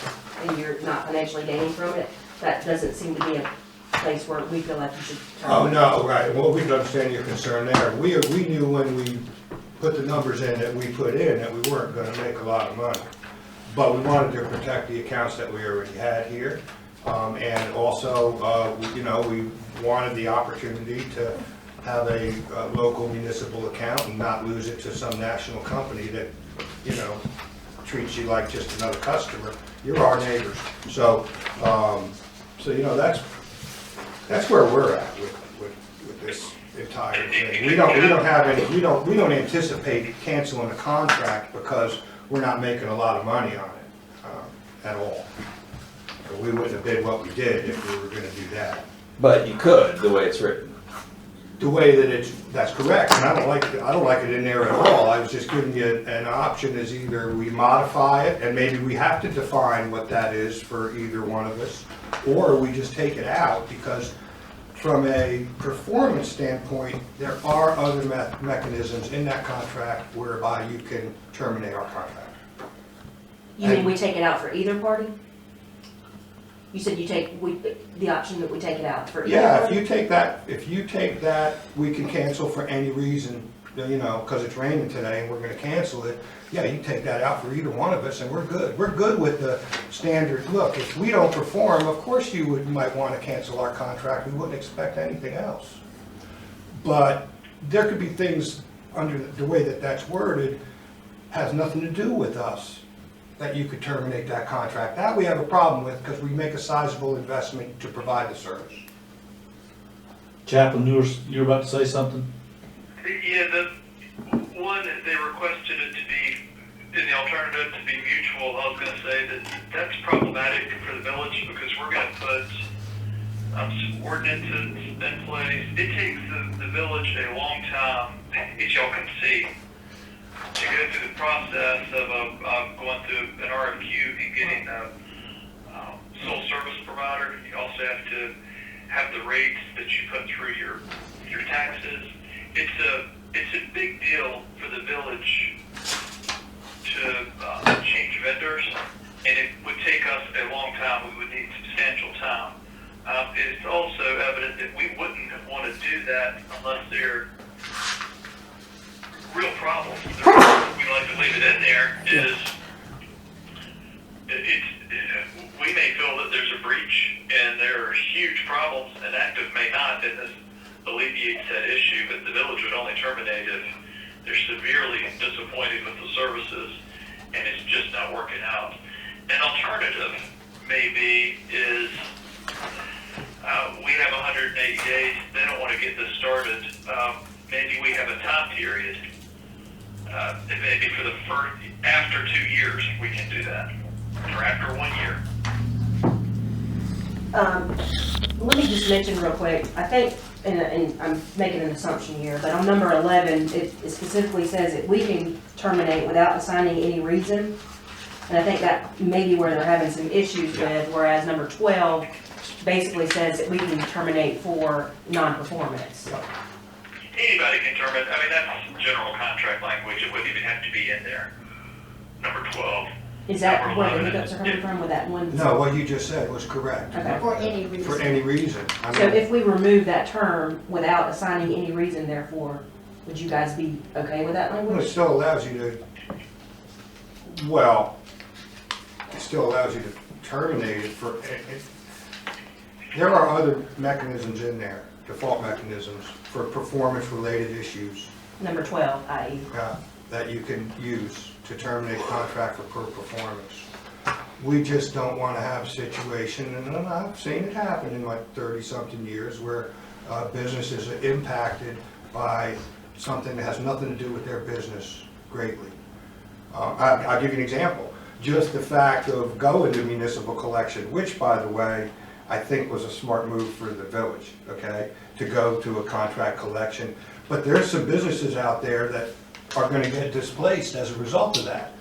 and you're not financially gaining from it, that doesn't seem to be a place where we feel like you should Oh, terminate. no, right, well, we can understand your concern there. We knew when we put the numbers in that we put in, that we weren't gonna make a lot of money. But we wanted to protect the accounts that we already had here. And also, we wanted the opportunity to have a local municipal account and not lose it to some national company that, treats you like just another customer. You're our neighbors. So, that's where we're at with this entire thing. We don't anticipate canceling the contract because we're not making a lot of money on it, at all. So we wouldn't have bid what we did if we were gonna do that. But you could, the way it's written. The way that that's correct, and I don't like it in there at all. I was just giving you an option is either we modify it, and maybe we have to define what that is for either one of us, or we just take it out, because from a performance standpoint, there are other mechanisms in that contract whereby you can terminate our contract. You mean we take it out for either party? You said the option that we take it out for either Yeah, party? if you take that, we can cancel for any reason, because it's raining today and we're gonna cancel it. Yeah, you take that out for either one of us and we're good. We're good with the standard. Look, if we don't perform, of course you might wanna cancel our contract. We wouldn't expect anything else. But there could be things under the way that that's worded, has nothing to do with us, that you could terminate that contract. That we have a problem with because we make a sizable investment to provide the service. Chaplain, you were about to say something? Yeah, they requested it to be, in the alternative, to be mutual. I was gonna say that's problematic for the village because we're gonna put some ordinances in place. It takes the village a long time, as y'all can see, to go through the process of going through an RFQ and getting a sole service provider. You also have to have the rates that you put through your taxes. It's a big deal for the village to change vendors, and it would take us a long time. We would need substantial time. It's also evident that we wouldn't want to do that unless there are real problems. The reason we like to leave it in there is we may feel that there's a breach and there are huge problems, and Active may not, and this alleviates that issue, but the village would only terminate if they're severely disappointed with the services and it's just not working out. An alternative maybe is we have 180 days, they don't want to get this started. Maybe we have a time period. Maybe for the after 2 years we can do that, or after 1 year. Let me just mention real quick, I think, and I'm making an assumption here, but on number 11, it specifically says that we can terminate without assigning any reason. And I think that may be where they're having some issues with, whereas number 12 basically says that we can terminate for non-performance. Anybody can terminate, I mean, that's general contract language, it wouldn't even have to be in there. Number 12. Is that Number where the 11 hiccups are coming from with that one? No, what you just said was correct. Okay. For any reason. For any reason. I So mean, if we remove that term without assigning any reason therefore, would you guys be okay with that well, it language? still allows you to, well, it still allows you to terminate it for, there are other mechanisms in there, default mechanisms for performance-related issues Number 12, i.e. that you can use to terminate contract for poor performance. We just don't want to have a situation, and I've seen it happen in my 30-something years, where businesses are impacted by something that has nothing to do with their business greatly. I'll give you an example. Just the fact of going to municipal collection, which, by the way, I think was a smart move for the village, okay, to go to a contract collection. But there's some businesses out there that are going to get displaced as a result of that.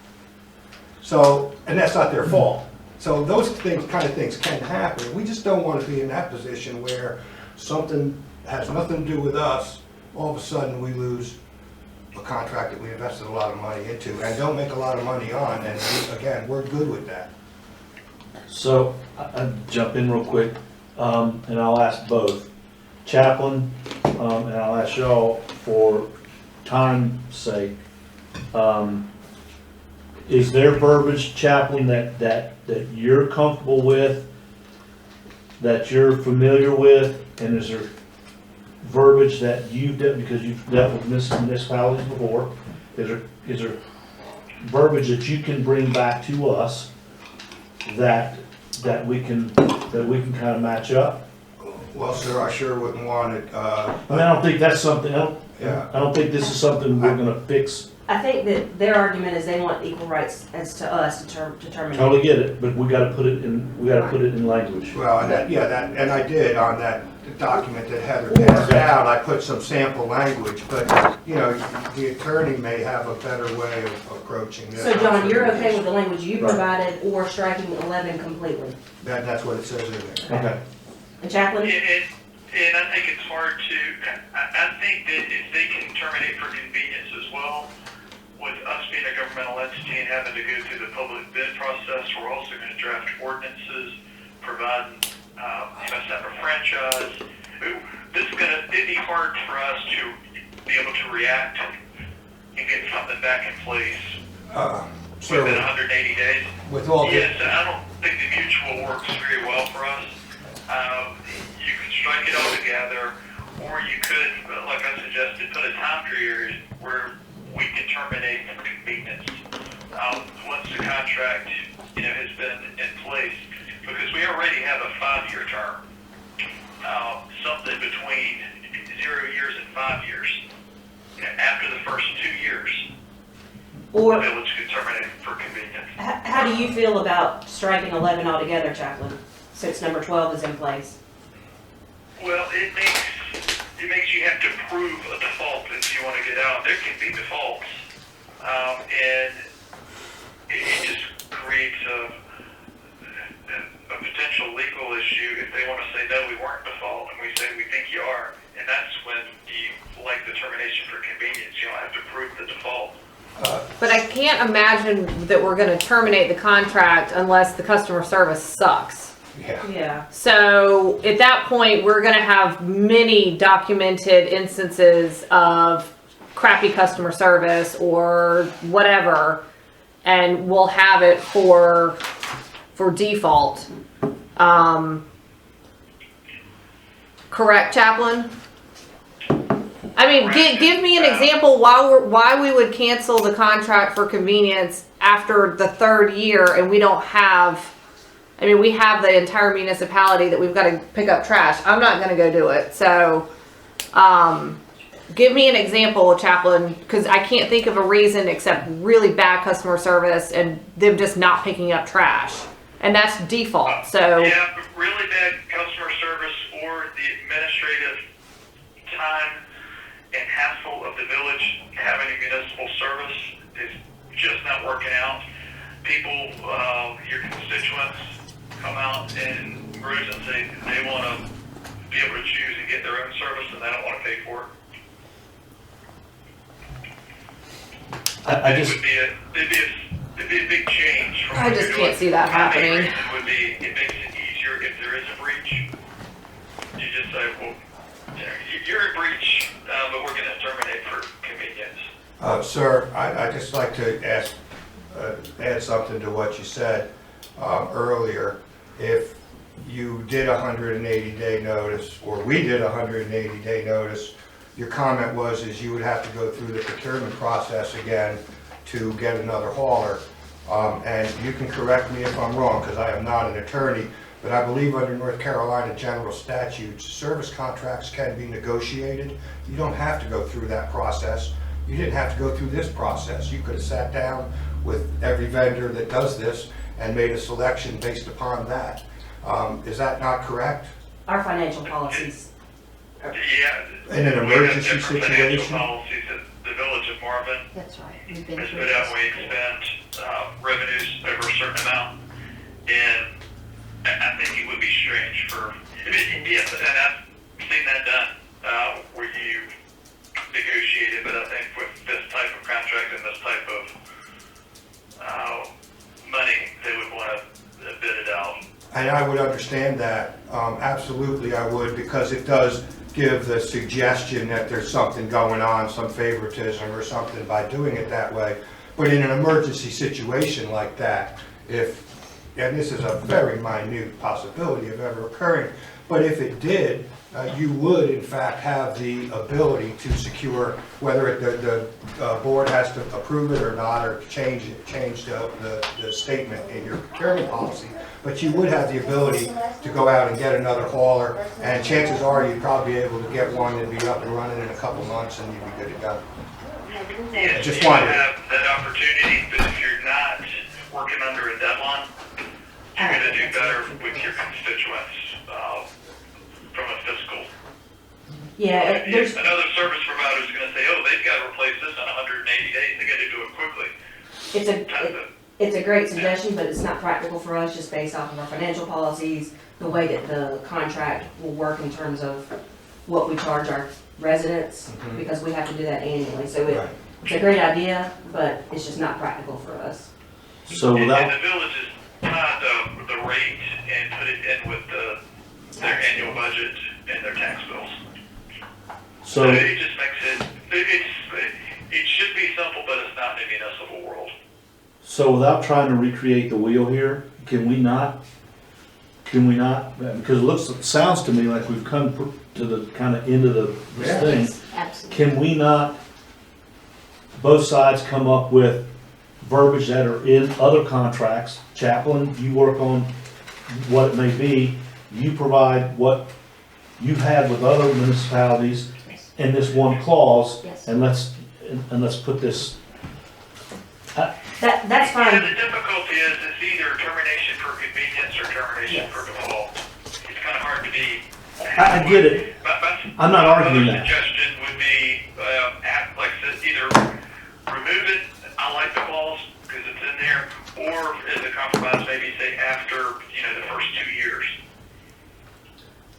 So, and that's not their fault. So those kind of things can happen. We just don't want to be in that position where something has nothing to do with us, all of a sudden we lose a contract that we invested a lot of money into and don't make a lot of money on, and again, we're good with that. So, I'll jump in real quick, and I'll ask both. Chaplain, and I'll ask y'all for time's sake, is there verbiage, Chaplain, that you're comfortable with, that you're familiar with, and is there verbiage that you've done, because you've dealt with municipalities before, is there verbiage that you can bring back to us that we can kind of match up? Well, sir, I sure wouldn't want it, I mean, I don't think that's something, yeah. I don't think this is something we're gonna fix. I think that their argument is they want equal rights as to us to terminate. Totally get it, but we gotta put it in language. Well, and and I did on that document that Heather passed out, I put some sample language, but, you know, the attorney may have a better way of approaching this. So John, you're okay with the language you Right. provided or striking 11 completely? That's what it says in there. Okay. And Chaplain? And I think it's hard to, I think that if they can terminate for convenience as well, with us being a governmental entity and having to go through the public bid process, we're also going to draft ordinances, providing, set a franchise. It'd be hard for us to be able to react and get something back in place Sir, within 180 days. with all Yes, this, I don't think the mutual works very well for us. You could strike it all together, or you could, like I suggested, put a time period where we can terminate for convenience once the contract, has been in place, because we already have a 5-year term, something between 0 years and 5 years. After the first 2 years, Or the village could terminate for convenience. how do you feel about striking 11 altogether, Chaplain, since number 12 is in place? Well, it makes you have to prove a default if you want to get out. There can be defaults, and it just creates a potential legal issue if they want to say, no, we weren't default, and we say, we think you are. And that's when you like the termination for convenience. You don't have to prove the default. But I can't imagine that we're gonna terminate the contract unless the customer service sucks. yeah. Yeah. So at that point, we're gonna have many documented instances of crappy customer service or whatever, and we'll have it for default. Correct, Chaplain? I mean, give me an example why we would cancel the contract for convenience after the 3rd year and we don't have, I mean, we have the entire municipality that we've got to pick up trash. I'm not going to go do it. So, give me an example, Chaplain, because I can't think of a reason except really bad customer service and them just not picking up trash. And that's default, so. Yeah, but really bad time and hassle of the village having a municipal service is just not working out. People, your constituents come out in groups and say they want to be able to choose and get their own service and they don't want to pay for it. It'd be a big change. From I what just you're can't doing. see that My main happening. reason would be, it makes it easier if there is a breach. You just say, well, you know, you're in breach, but we're gonna terminate for convenience. Sir, I'd just like to add something to what you said earlier. If you did a 180-day notice, or we did a 180-day notice, your comment was you would have to go through the procurement process again to get another hauler. And you can correct me if I'm wrong, because I am not an attorney, but I believe under North Carolina general statutes, service contracts can be negotiated. You don't have to go through that process. You didn't have to go through this process. You could have sat down with every vendor that does this and made a selection based upon that. Is that not correct? Our financial policies. Yeah. In an we have emergency different financial situation? policies at the Village of Marvin. That's right. We've been It's through put out this. when we expend revenues over a certain amount. And I think it would be strange for, yes, and I've seen that done, where you negotiated, but I think with this type of contract and this type of money, they would want to bid it out. And I would understand that, absolutely I would, because it does give the suggestion that there's something going on, some favoritism or something by doing it that way. But in an emergency situation like that, and this is a very minute possibility of ever occurring, but if it did, you would in fact have the ability to secure, whether the board has to approve it or not, or change the statement in your procurement policy, but you would have the ability to go out and get another hauler, and chances are you'd probably be able to get one and be up and running in a couple months and you'd be good to go. Yes, Just you wondered. have that opportunity, but if you're not working under a deadline, you're gonna do better with your constituents, from a fiscal. Yeah, there's, Another service provider is gonna say, oh, they've gotta replace this in 180 days, they gotta do it quickly. it's a great suggestion, but it's not practical for us, just based off of our financial policies, the way that the contract will work in terms of what we charge our residents, because we have to do that annually. So Right. it's a great idea, but it's just not practical for us. So And without, the village is tied the rate and put it in with their annual budget and their tax bills. So so, it just makes it should be simple, but it's not in the municipal world. so without trying to recreate the wheel here, can we not, because it sounds to me like we've come to the kind of end of this thing. Absolutely. Can we not, both sides come up with verbiage that are in other contracts? Chaplain, you work on what it may be, you provide what you've had with other municipalities Yes. in this one clause, Yes. and let's put this, That's Yeah, fine. the difficulty is it's either termination for convenience or termination Yes. for default. It's kind of hard to be. I get it. I'm not arguing My that. other suggestion would be, like I said, either remove it, I like the clause, because it's in there, or as a compromise, maybe say after, the first 2 years.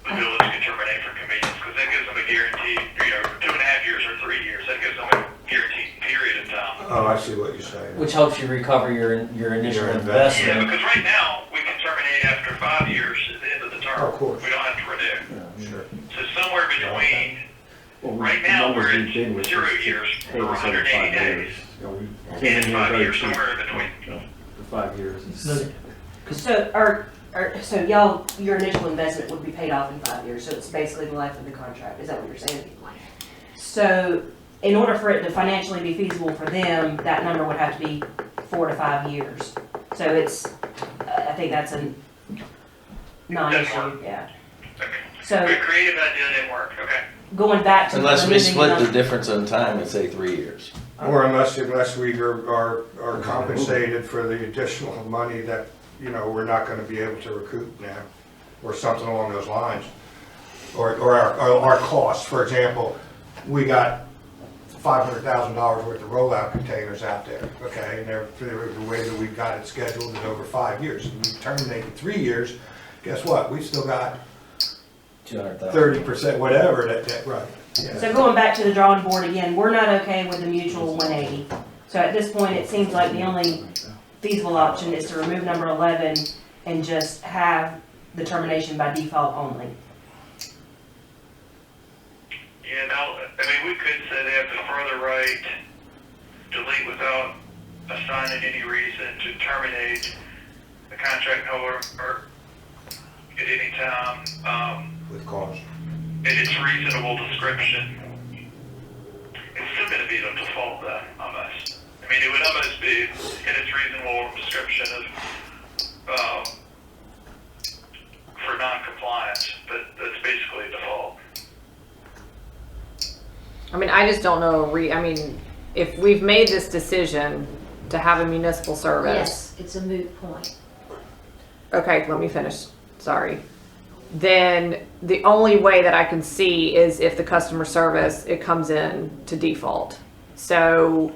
The village can terminate for convenience, because that gives them a guaranteed, 2.5 years or 3 years, that gives them a guaranteed period of time. Oh, I see what you're saying. Which helps you recover your initial Your investment. Yeah, because right now, we can terminate after 5 years at the end of the term. Of course. We don't have to renew. Sure. So somewhere between, Well, right the now, numbers we're we've been at with 0 is years pay or us every 180 5 days. years. You know, we And came in here 5 very years, cheap, somewhere in between. you know, for 5 years. So y'all, your initial investment would be paid off in 5 years, so it's basically the life of the contract. Is that what you're saying? So in order for it to financially be feasible for them, that number would have to be 4 to 5 years. So I think that's a non-issue, yeah. Okay. So Your creative idea didn't work, okay. going back to. Unless we removing split the number- difference in time and say 3 years. Or unless we are compensated for the additional money that, we're not gonna be able to recoup now, or something along those lines. or our costs. For example, we got $500,000 worth of rollout containers out there, okay? And the way that we've got it scheduled is over 5 years. And we terminated 3 years, guess what? We've still got 200,000. 30%, whatever, right. Yeah. So going back to the drawing board again, we're not okay with the mutual 180. So at this point, it seems like the only feasible option is to remove number 11 and just have the termination by default only. Yeah, now, I mean, we could say they have the further right, delete without assigning any reason to terminate the contract, however, or at any time, With cause. in its reasonable description. It's still gonna be the default then, almost. I mean, it would almost be in its reasonable description of, for non-compliance, but that's basically a default. I mean, I just don't know, I mean, if we've made this decision to have a municipal service. Yes, it's a moot point. Okay, let me finish, sorry. Then the only way that I can see is if the customer service, it comes in to default. So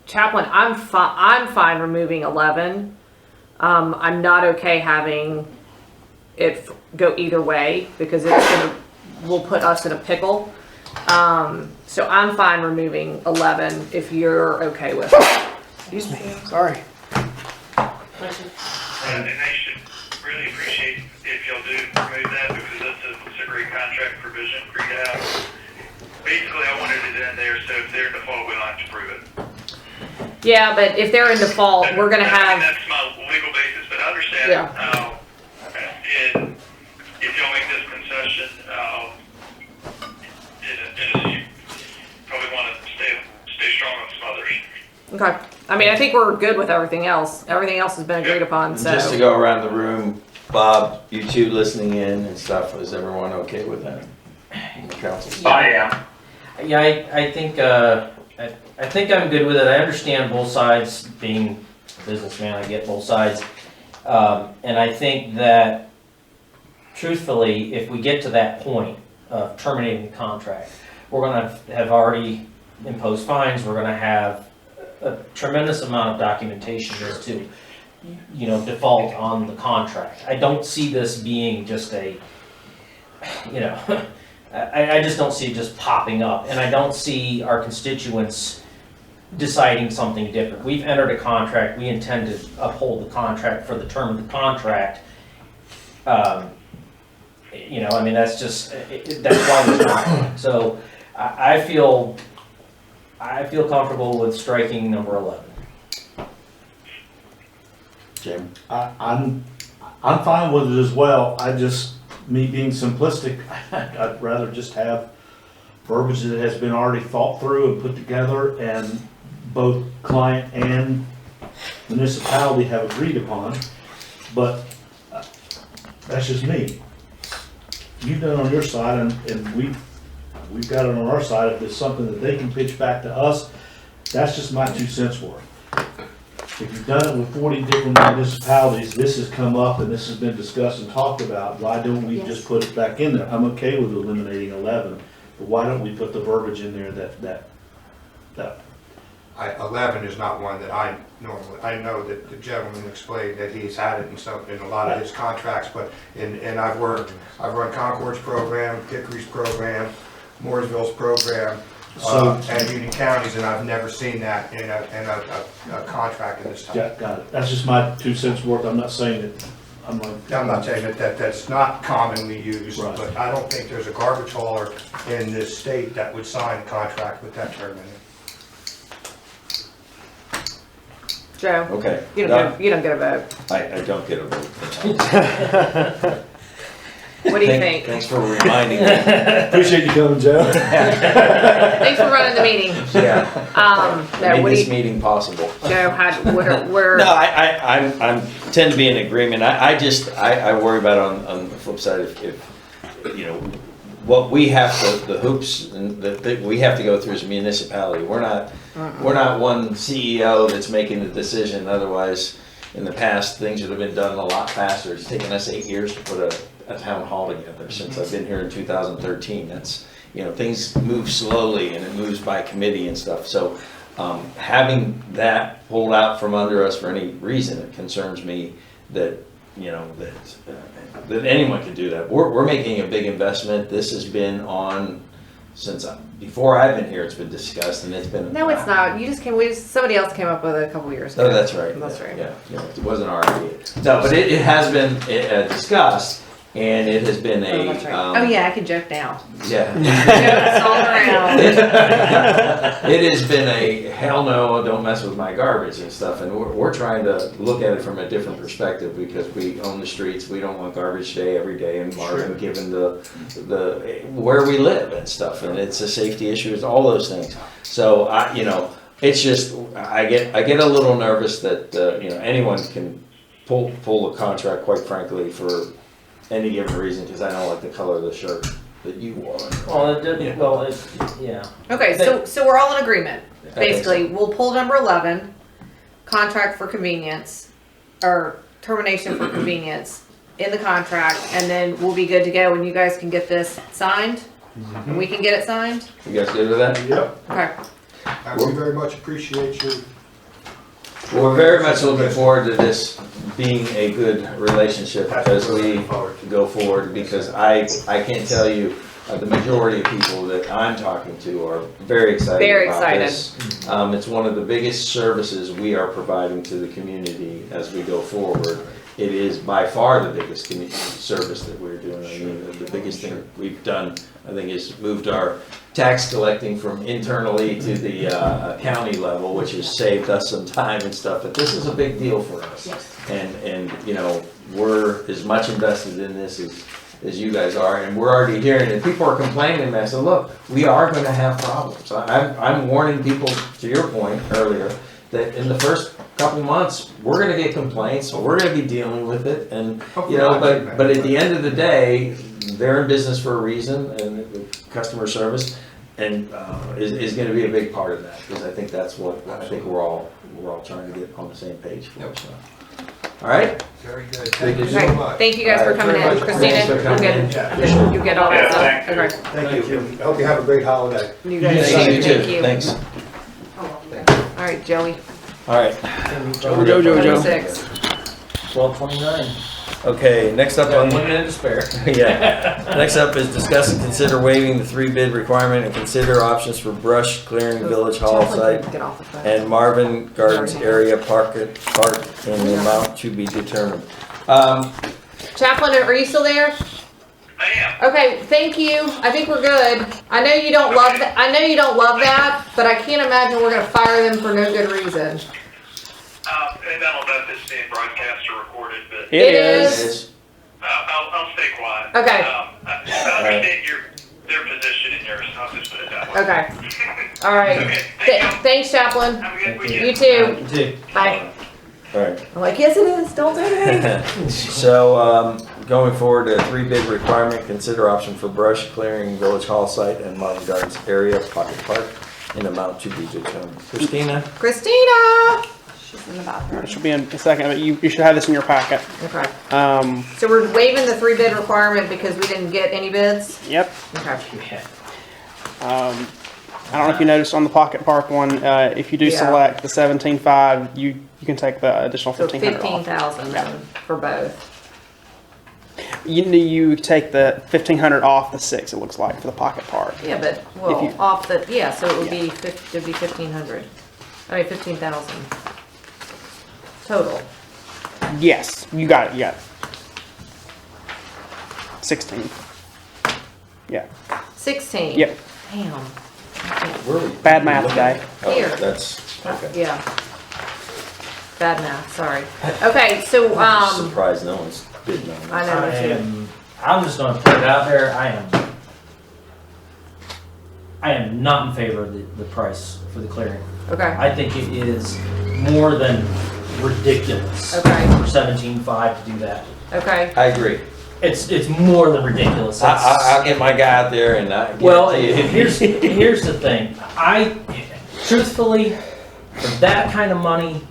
Chaplain, I'm fine removing 11. I'm not okay having it go either way because will put us in a pickle. So I'm fine removing 11 if you're okay with it. Excuse me, sorry. And they should really appreciate if y'all do remove that because it's a great contract provision for you to have. Basically, I wanted it in there so if they're in default, we don't have to prove it. Yeah, but if they're in default, we're gonna have. That's my legal basis, but I understand. Yeah. And if y'all make this concession, you probably want to stay strong on some others. Okay. I mean, I think we're good with everything else. Everything else has been agreed upon, And so. just to go around the room, Bob, you two listening in and stuff, is everyone okay with that? Council? Yeah, I think I'm good with it. I understand both sides. Being a businessman, I get both sides. And I think that, truthfully, if we get to that point of terminating the contract, we're gonna have already imposed fines. We're gonna have a tremendous amount of documentation as to, default on the contract. I don't see this being just a, I just don't see it just popping up, and I don't see our constituents deciding something different. We've entered a contract, we intend to uphold the contract for the term of the contract. That's just, that's why we're not. So I feel comfortable with striking number 11. Jim? I'm fine with it as well. Me being simplistic, I'd rather just have verbiage that has been already thought through and put together and both client and municipality have agreed upon. But that's just me. You've done it on your side and we've got it on our side. If it's something that they can pitch back to us, that's just my 2 cents worth. If you've done it with 40 different municipalities, this has come up and this has been discussed and talked about, why don't we just put it back in there? I'm okay with eliminating 11, but why don't we put the verbiage in there that 11 is not one that I know that the gentleman explained that he's had it in a lot of his contracts, but I've run Concord's program, Hickory's program, Mooresville's program, and Union County's, and I've never seen that in a contract of this type. Yeah, got it. That's just my 2 cents worth. I'm not saying that, I'm not saying that's not commonly used, Right. but I don't think there's a garbage hauler in this state that would sign a contract with that term in it. Joe, Okay. you don't get a vote. I don't get a vote. What do you think? Thanks for reminding me. appreciate you coming, Joe. Thanks for running the meeting. Yeah. No, Made what do this you, meeting possible. Joe, where, No, I tend to be in agreement. I worry about on the flip side if what we have to, the hoops and that we have to go through as a municipality. We're not one CEO that's making the decision. Otherwise, in the past, things would have been done a lot faster. It's taken us 8 years to put a town hall together since I've been here in 2013. That's, things move slowly and it moves by committee and stuff. So having that pulled out from under us for any reason, it concerns me that, that anyone could do that. We're making a big investment. This has been on since before I've been here. It's been discussed and it's been. No, it's not. You just came. Somebody else came up with it a couple years ago. Oh, that's right. That's right. Yeah, it wasn't our idea. No, but it has been discussed, and it has been Oh, a. that's right. Oh yeah, I can joke now. Yeah. Jokes all around. It has been a hell no, don't mess with my garbage and stuff, and we're trying to look at it from a different perspective because we own the streets. We don't want garbage day every day, and Marvin given the where we live and stuff, and it's a safety issue. It's all those things. So it's just I get a little nervous that anyone can pull the contract, quite frankly, for any given reason, because I don't like the color of the shirt that you wore. Well, yeah. Okay, so we're all in agreement. Basically, we'll pull number 11, contract for convenience, or termination for convenience in the contract, and then we'll be good to go, and you guys can get this signed, and we can get it signed. You guys good with that? Yep. Okay. We very much appreciate you. Well, we're very much looking forward to this being a good relationship as we go forward, because I can't tell you, the majority of people that I'm talking to are very excited Very about excited. this. It's one of the biggest services we are providing to the community as we go forward. It is by far the biggest community service that we're doing. I mean, the biggest thing we've done, I think, is moved our tax collecting from internally to the county level, which has saved us some time and stuff. But this is a big deal for us. Yes. And we're as much invested in this as you guys are, and we're already hearing it. People are complaining, and I said, look, we are going to have problems. I'm warning people, to your point earlier, that in the first couple months, we're going to get complaints, so we're going to be dealing with it, and but at the end of the day, they're in business for a reason, and customer service, and is going to be a big part of that, because I think that's what I think we're all trying to get on the same page for. So. All right. Very good. Thank you so Okay. much. Thank you guys for coming in. Thanks Christina, for coming in. you get all that stuff. Okay. Thank you. I hope you have a great holiday. You guys, Thank you thank too. you. Thanks. All right, Joey. All right. Joe. 26. 1229. Okay, next up Got on 1 minute to spare. yeah. Next up is discuss and consider waiving the 3 bid requirement and consider options for brush clearing Village Hall Chaplain, site get off the phone. and Marvin Gardens area park in the amount to be determined. Chaplain, are you still there? I am. Okay, thank you. I think we're good. I know you don't love that. I know you don't love that, but I can't imagine we're gonna fire them for no good reason. And I don't know if it's being broadcast or recorded, but It is. I'll stay quiet. Okay. I understand their position and yours. I'll just put it that way. Okay. All right. Okay, thank you. Thanks, Chaplain. Have a good weekend. You too. You too. Bye. All right. I'm like, yes, it is. Don't do anything. So, going forward, a 3 bid requirement, consider option for brush clearing Village Hall site and Marvin Gardens area pocket park in amount to be determined. Christina? Christina. She's in the bathroom. It should be in a second, but you should have this in your packet. Okay. So we're waiving the 3 bid requirement because we didn't get any bids. Yep. Okay. I don't know if you noticed on the pocket park one, if you do Yeah. select the 17.5, you can take the additional So 1,500 off. 15,000 then for both. You take the 1,500 off the 6. It looks like for the pocket park. Yeah, but off the so it would be 1,500. I mean 15,000 total. Yes, you got it. You got it. 16. Yeah. 16. Yep. Damn. Bad math today. Here. That's, okay. Yeah. Bad math. Sorry. Okay, so I'm surprised no one's bidding on I this. know me too. I'm just gonna put it out there, I am not in favor of the price for the clearing. Okay. I think it is more than ridiculous. Okay. For 17.5 to do that. Okay. I agree. It's more than ridiculous. I'll get my guy out there and Well, guarantee you. here's the thing. Truthfully, for that kind of money,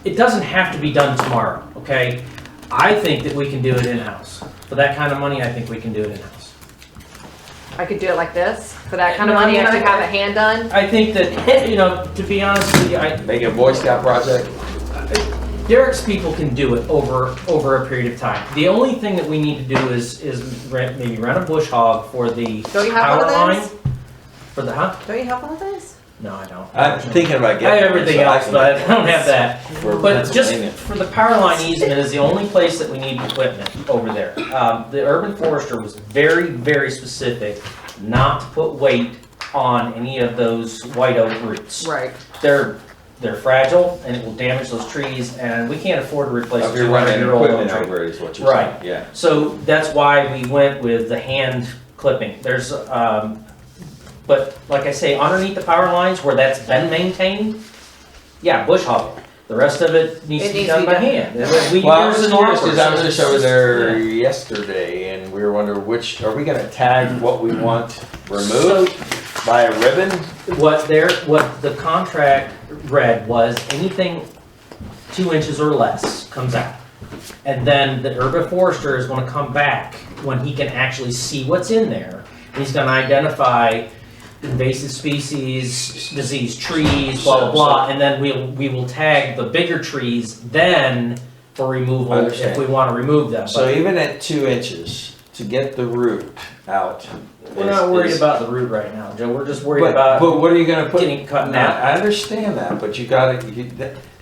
it doesn't have to be done tomorrow, okay? I think that we can do it in-house. For that kind of money, I think we can do it in-house. I could do it like this, for that kind of No, money, I I should mean, have it hand done. I think that, you know, to be honest with you, Make it a Boy Scout project. Derek's people can do it over a period of time. The only thing that we need to do is maybe rent a bush hog for the Don't you have power one of line. those? For the, huh? Don't you have one of those? No, I don't. I'm thinking about I getting. have everything one, so else, but I don't have that. For But just Pennsylvania. for the power line easement is the only place that we need equipment over there. The urban forester was very, very specific not to put weight on any of those white oak roots. Right. They're fragile and it will damage those trees and we can't afford to replace a If you're running 200-year-old equipment oak tree. over it is what you're saying. Right. Yeah. So that's why we went with the hand clipping. There's, but like I say, underneath the power lines where that's been maintained, yeah, bush hog. The rest of it needs to be done by hand. We Well, I was use an curious auger, because I so was it's just over there yeah. yesterday and we were wondering which, are we gonna tag what we want removed by a ribbon? What the contract read was anything 2 inches or less comes out. And then the urban forester is gonna come back when he can actually see what's in there. He's gonna identify invasive species, diseased trees, blah, blah, blah, and then we will tag the bigger trees then for removal if Understand. we wanna remove them. So But even at 2 inches, to get the root out. we're not worried is- about the root right now, Joe, we're just worried But about what are you gonna put? getting cut Now, out. I understand that, but you gotta,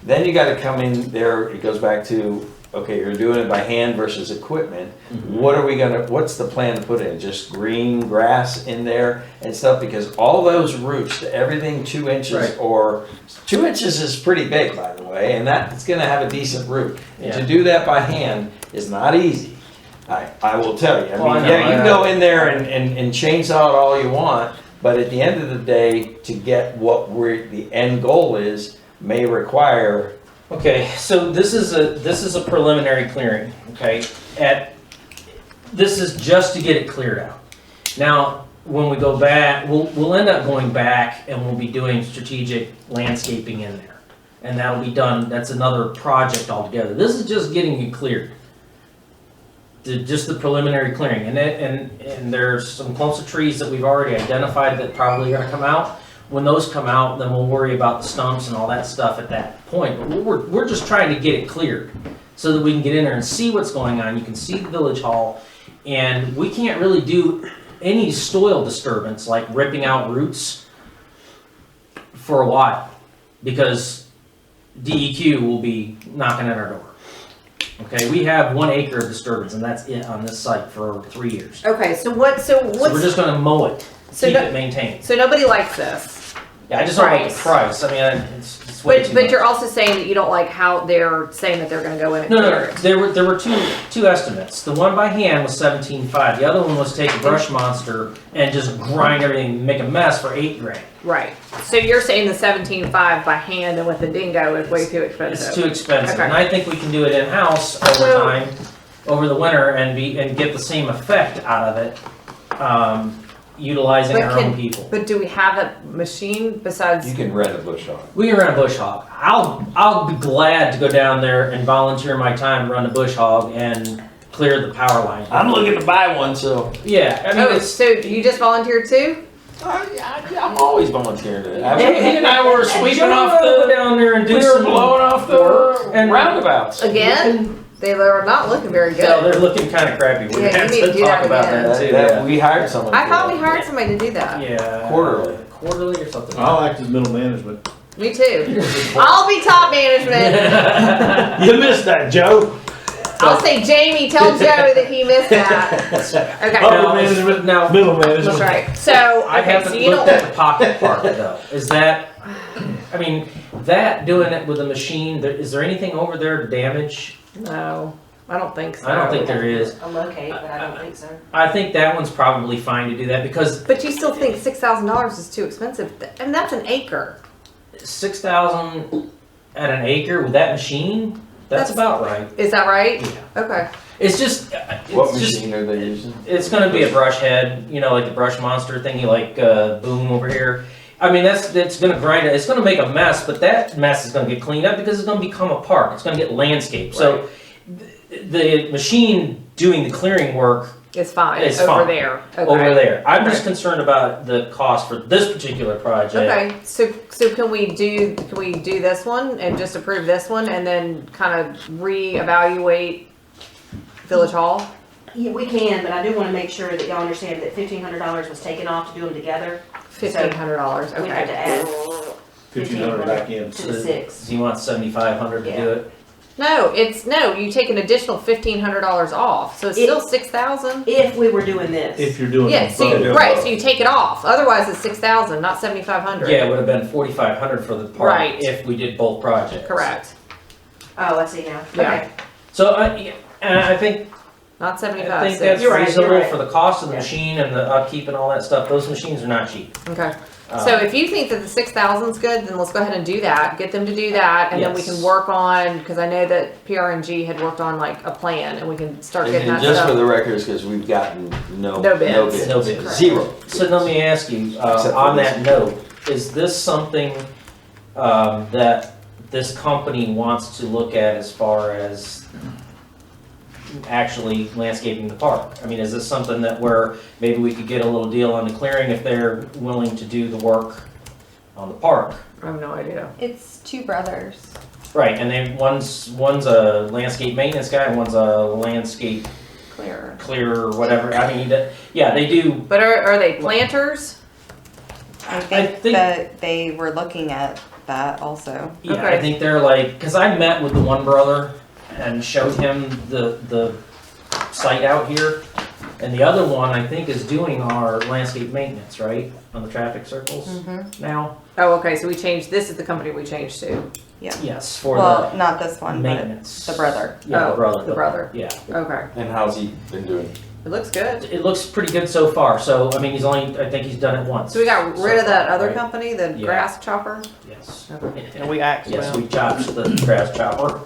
then you gotta come in there, it goes back to, okay, you're doing it by hand versus equipment. Mhm. What's the plan to put in? Just green grass in there and stuff? Because all those roots, to everything 2 inches Right. or, 2 inches is pretty big, by the way, and that's gonna have a decent root. And to Yeah. do that by hand is not easy. I will tell you. I Oh, I mean, know, yeah, you I can know. go in there and chainsaw it all you want, but at the end of the day, to get what the end goal is, may require. Okay, so this is a preliminary clearing, okay? This is just to get it cleared out. Now, when we go back, we'll end up going back and we'll be doing strategic landscaping in there. And that'll be done, that's another project altogether. This is just getting it cleared. Just the preliminary clearing, and there's some clumps of trees that we've already identified that probably are gonna come out. When those come out, then we'll worry about the stumps and all that stuff at that point. But we're just trying to get it cleared so that we can get in there and see what's going on. You can see the village hall, and we can't really do any soil disturbance like ripping out roots for a while because DEQ will be knocking at our door. Okay, we have 1 acre of disturbance, and that's it on this site for 3 years. Okay, so So we're what's, just gonna mow it, So keep no- it maintained. so nobody likes this. Yeah, I just don't like the Price. price. I mean, it's way too But much. you're also saying that you don't like how they're saying that they're gonna go in and No, clear no, it. there were two estimates. The one by hand was 17.5. The other one was take a brush monster and just grind everything, and make a mess for $8,000. Right, so you're saying the 17.5 by hand and with the dingo is way too expensive? It's too expensive, Okay. and I think we can do it in-house over So- time, over the winter, and get the same effect out of it, utilizing But our own people. But do we have a machine besides? You can rent a bush hog. We can run a bush hog. I'll be glad to go down there and volunteer my time to run a bush hog and clear the power line. I'm looking to buy one, so Yeah, I mean, Oh, it's, so you just volunteered too? I'm always volunteering to. he and I were sweeping off the. down there and do We were some blowing off work the and- roundabouts. Again? They are not looking very So good. they're looking kind of crappy. We're Yeah, gonna have you need to to do talk that about again. that too. That we hired someone. I for thought that. we hired somebody to do that. Yeah. Quarterly. Quarterly or something. I'll act as middle management. Me too. I'll be top management. You missed that, Joe. I'll say, Jamie, tell Joe that he missed that. Okay, Upper Now, management, now, middle that's management. right. So, I okay, haven't so you looked don't, at the pocket part though. Is that, I mean, that doing it with a machine, is there anything over there to damage? no, I don't think so. I don't think there is. A locate, but I don't think so. I think that one's probably fine to do that because But you still think $6,000 is too expensive, and that's an acre. 6,000 at an acre with that machine, that's about right. Is that right? Yeah. Okay. It's just, What it's just, machine are they using? it's gonna be a brush head, you know, like the brush monster thingy, like Boom over here. I mean, that's gonna grind it. It's gonna make a mess, but that mess is gonna get cleaned up because it's gonna become a park. It's gonna get landscaped. So the machine doing the clearing work It's fine, It's over fine. there. Okay. over there. I'm just Okay. concerned about the cost for this particular project. Okay, so can we do this one and just approve this one and then kind of reevaluate Village Hall? Yeah, we can, but I do wanna make sure that y'all understand that $1,500 was taken off to do them together. $1,500, We have to okay. add 1,500 back in. to the six. So you want 7,500 to Yeah. do it? No, you take an additional $1,500 off, so it's still 6,000. If we were doing this. If you're doing. Yeah, it so both. right, so you take it off, otherwise it's 6,000, not 7,500. Yeah, it would have been 4,500 for the park Right. if we did both projects. Correct, Oh, I see now. Yeah. Okay. So I think not 75, I think so- that's You're right, you're reasonable right. for the cost of the Yeah. machine and the upkeep and all that stuff. Those machines are not cheap. Okay, so if you think that the 6,000's good, then let's go ahead and do that, get them to do that, and then we Yes. can work on, cause I know that PRNG had worked on like a plan, and we can start getting And that just for stuff. the records, because we've gotten no No bids. No bids. Zero. So let me ask you, Except for on this. that note, is this something that this company wants to look at as far as actually landscaping the park? I mean, is this something that where maybe we could get a little deal on the clearing if they're willing to do the work on the park? I have no idea. It's two brothers. Right, and then one's a landscape maintenance guy and one's a landscape Clearer. clearer or whatever. I mean, yeah, they do. But are they planters? I think- think that they were looking at that also. Yeah, Okay. I think they're like, because I met with the one brother and showed him the site out here. And the other one, I think, is doing our landscape maintenance, right, on the traffic circles now? Oh, okay, so this is the company we changed to. Yes, for Well, the not this one, but maintenance. the brother. Yeah, the Oh, brother. the brother. Yeah, Okay, And how's he been doing? it looks good. it looks pretty good so far. So, I mean, I think he's done it once. So we got rid of that other Right. company, the Yeah. grass chopper? Yes. Okay. And we asked Yes, them. we chopped the grass chopper.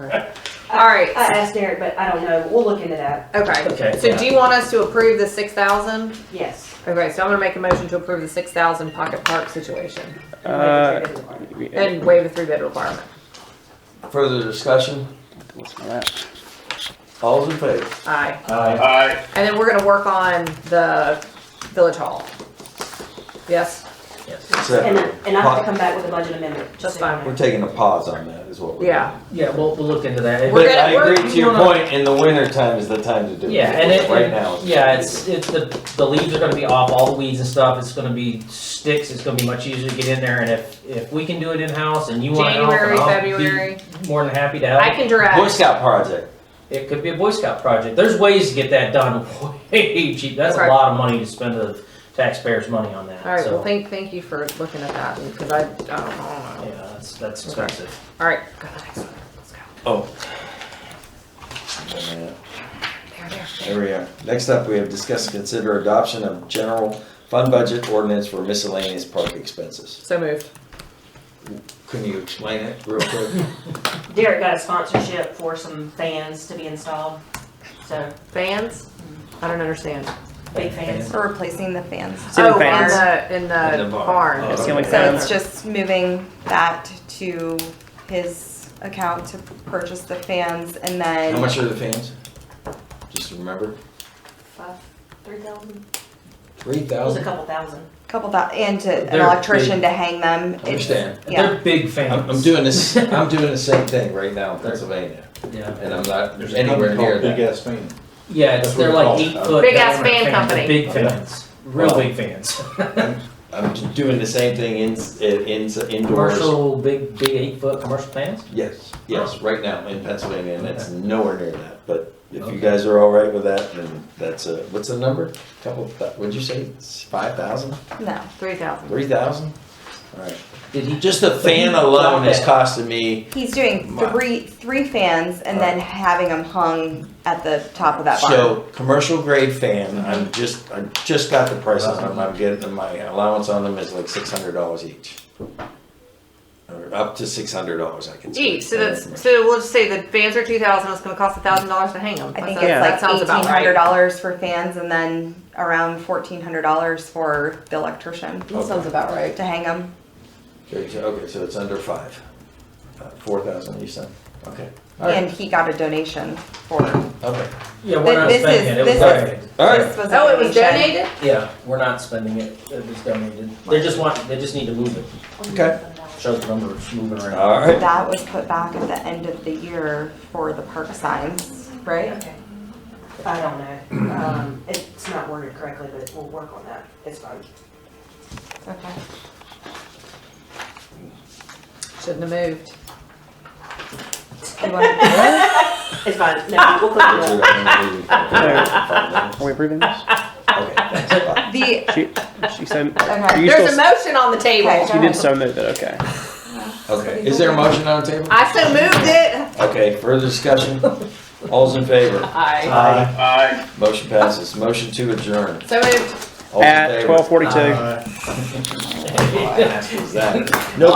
All right. I asked Derek, but I don't know. We'll look into that. Okay, Okay. so do you want us to approve the 6,000? Yes. Okay, so I'm gonna make a motion to approve the 6,000 Pocket Park situation And and waive the 3 bid requirement. Further discussion? All's in favor? Aye. Aye. And then we're gonna work on the Village Hall. Yes, Yes. And I have to come back with a budget amendment. That's just so you fine. We're taking a pause on that, is what we're doing. yeah. Yeah, we'll look into that. We're But gonna- I agree to your wanna- point, in the winter time is the time to do it. Yeah, and Right now. it's the leaves are gonna be off, all the weeds and stuff, it's gonna be sticks, it's gonna be much easier to get in there, and if we can do it in-house and you wanna help, January, and I'll February. be more than happy to help. I can direct. Boy Scout project. It could be a Boy Scout project, there's ways to get that done way cheap, that's Okay. a lot of money to spend the taxpayers' money on that, All right, so. well, thank you for looking at that, because I don't know. Yeah, that's expensive. All right, go to the next one. Let's go. Oh. There. There we are. Next up, we have discussed and consider adoption of general fund budget ordinance for miscellaneous park expenses. So moved. Can you explain it real quick? Derek got a sponsorship for some fans to be installed. So, Fans? I don't understand. big fans. For replacing the fans. Ceiling Oh, fans. in In the the barn. barn. Oh, Ceiling So fans. it's just moving that to his account to purchase the fans and then. How much are the fans? Just remember, 3,000? It was a 3,000? couple thousand. Couple that, and to an They're electrician big. to hang them. It's- Understand. Yeah. They're big fans. I'm doing this, I'm doing the same thing right now in Pennsylvania, Yeah. and I'm not There's a anywhere company near called Big that. Ass Fan. Yeah, That's they're what like it's called. 8-foot. Big ass diameter fan fans, company. Big fans, real Well, big fans. I'm doing the same thing indoors. Commercial, big 8-foot commercial fans? Yes, right now in Pennsylvania, and it's Okay. nowhere near that, but if you Okay. guys are all right with that, then that's what's the number? What'd you say, 5,000, No. 3,000. 3,000? All right, Did he just the But fan he alone got is that. costing me, He's doing My- three fans and then having them hung at the top of that barn. so, commercial grade fan, I just got the price on them, I'm getting, my allowance on them is like $600 each. Or up to $600 I can say. Each, so we'll just say the fans are 2,000, it's gonna cost $1,000 to hang them. I think Yeah. it's like $1,800 right. for fans and then around $1,400 for the electrician That sounds about right. to hang them. Okay, so it's under 5. 4,000 you said, okay. and he got a donation for. Okay. Yeah, we're not This spending is- it, it was this is- donated. All right. This was a Oh, it was donation. donated? Yeah, we're not spending it, it was donated. They just need to move it. Okay. Shows the numbers moving around. All right. That was put back at the end of the year for the park signs, right? Okay. I don't know. It's not worded correctly, but we'll work on that. It's fine. Okay. Shouldn't have moved. You want- It's fine. No, we'll clean it up. Are we approving this? Okay, that's fine. The, She said, okay. you There's a still, motion on the table. Okay. you did so move it, okay. Okay, is there a motion on the table? I so moved it. Okay, further discussion? All's in favor? Aye. Motion passes. Motion to adjourn. So moved. All's in At favor? 12:42. Oh, I asked, was that? No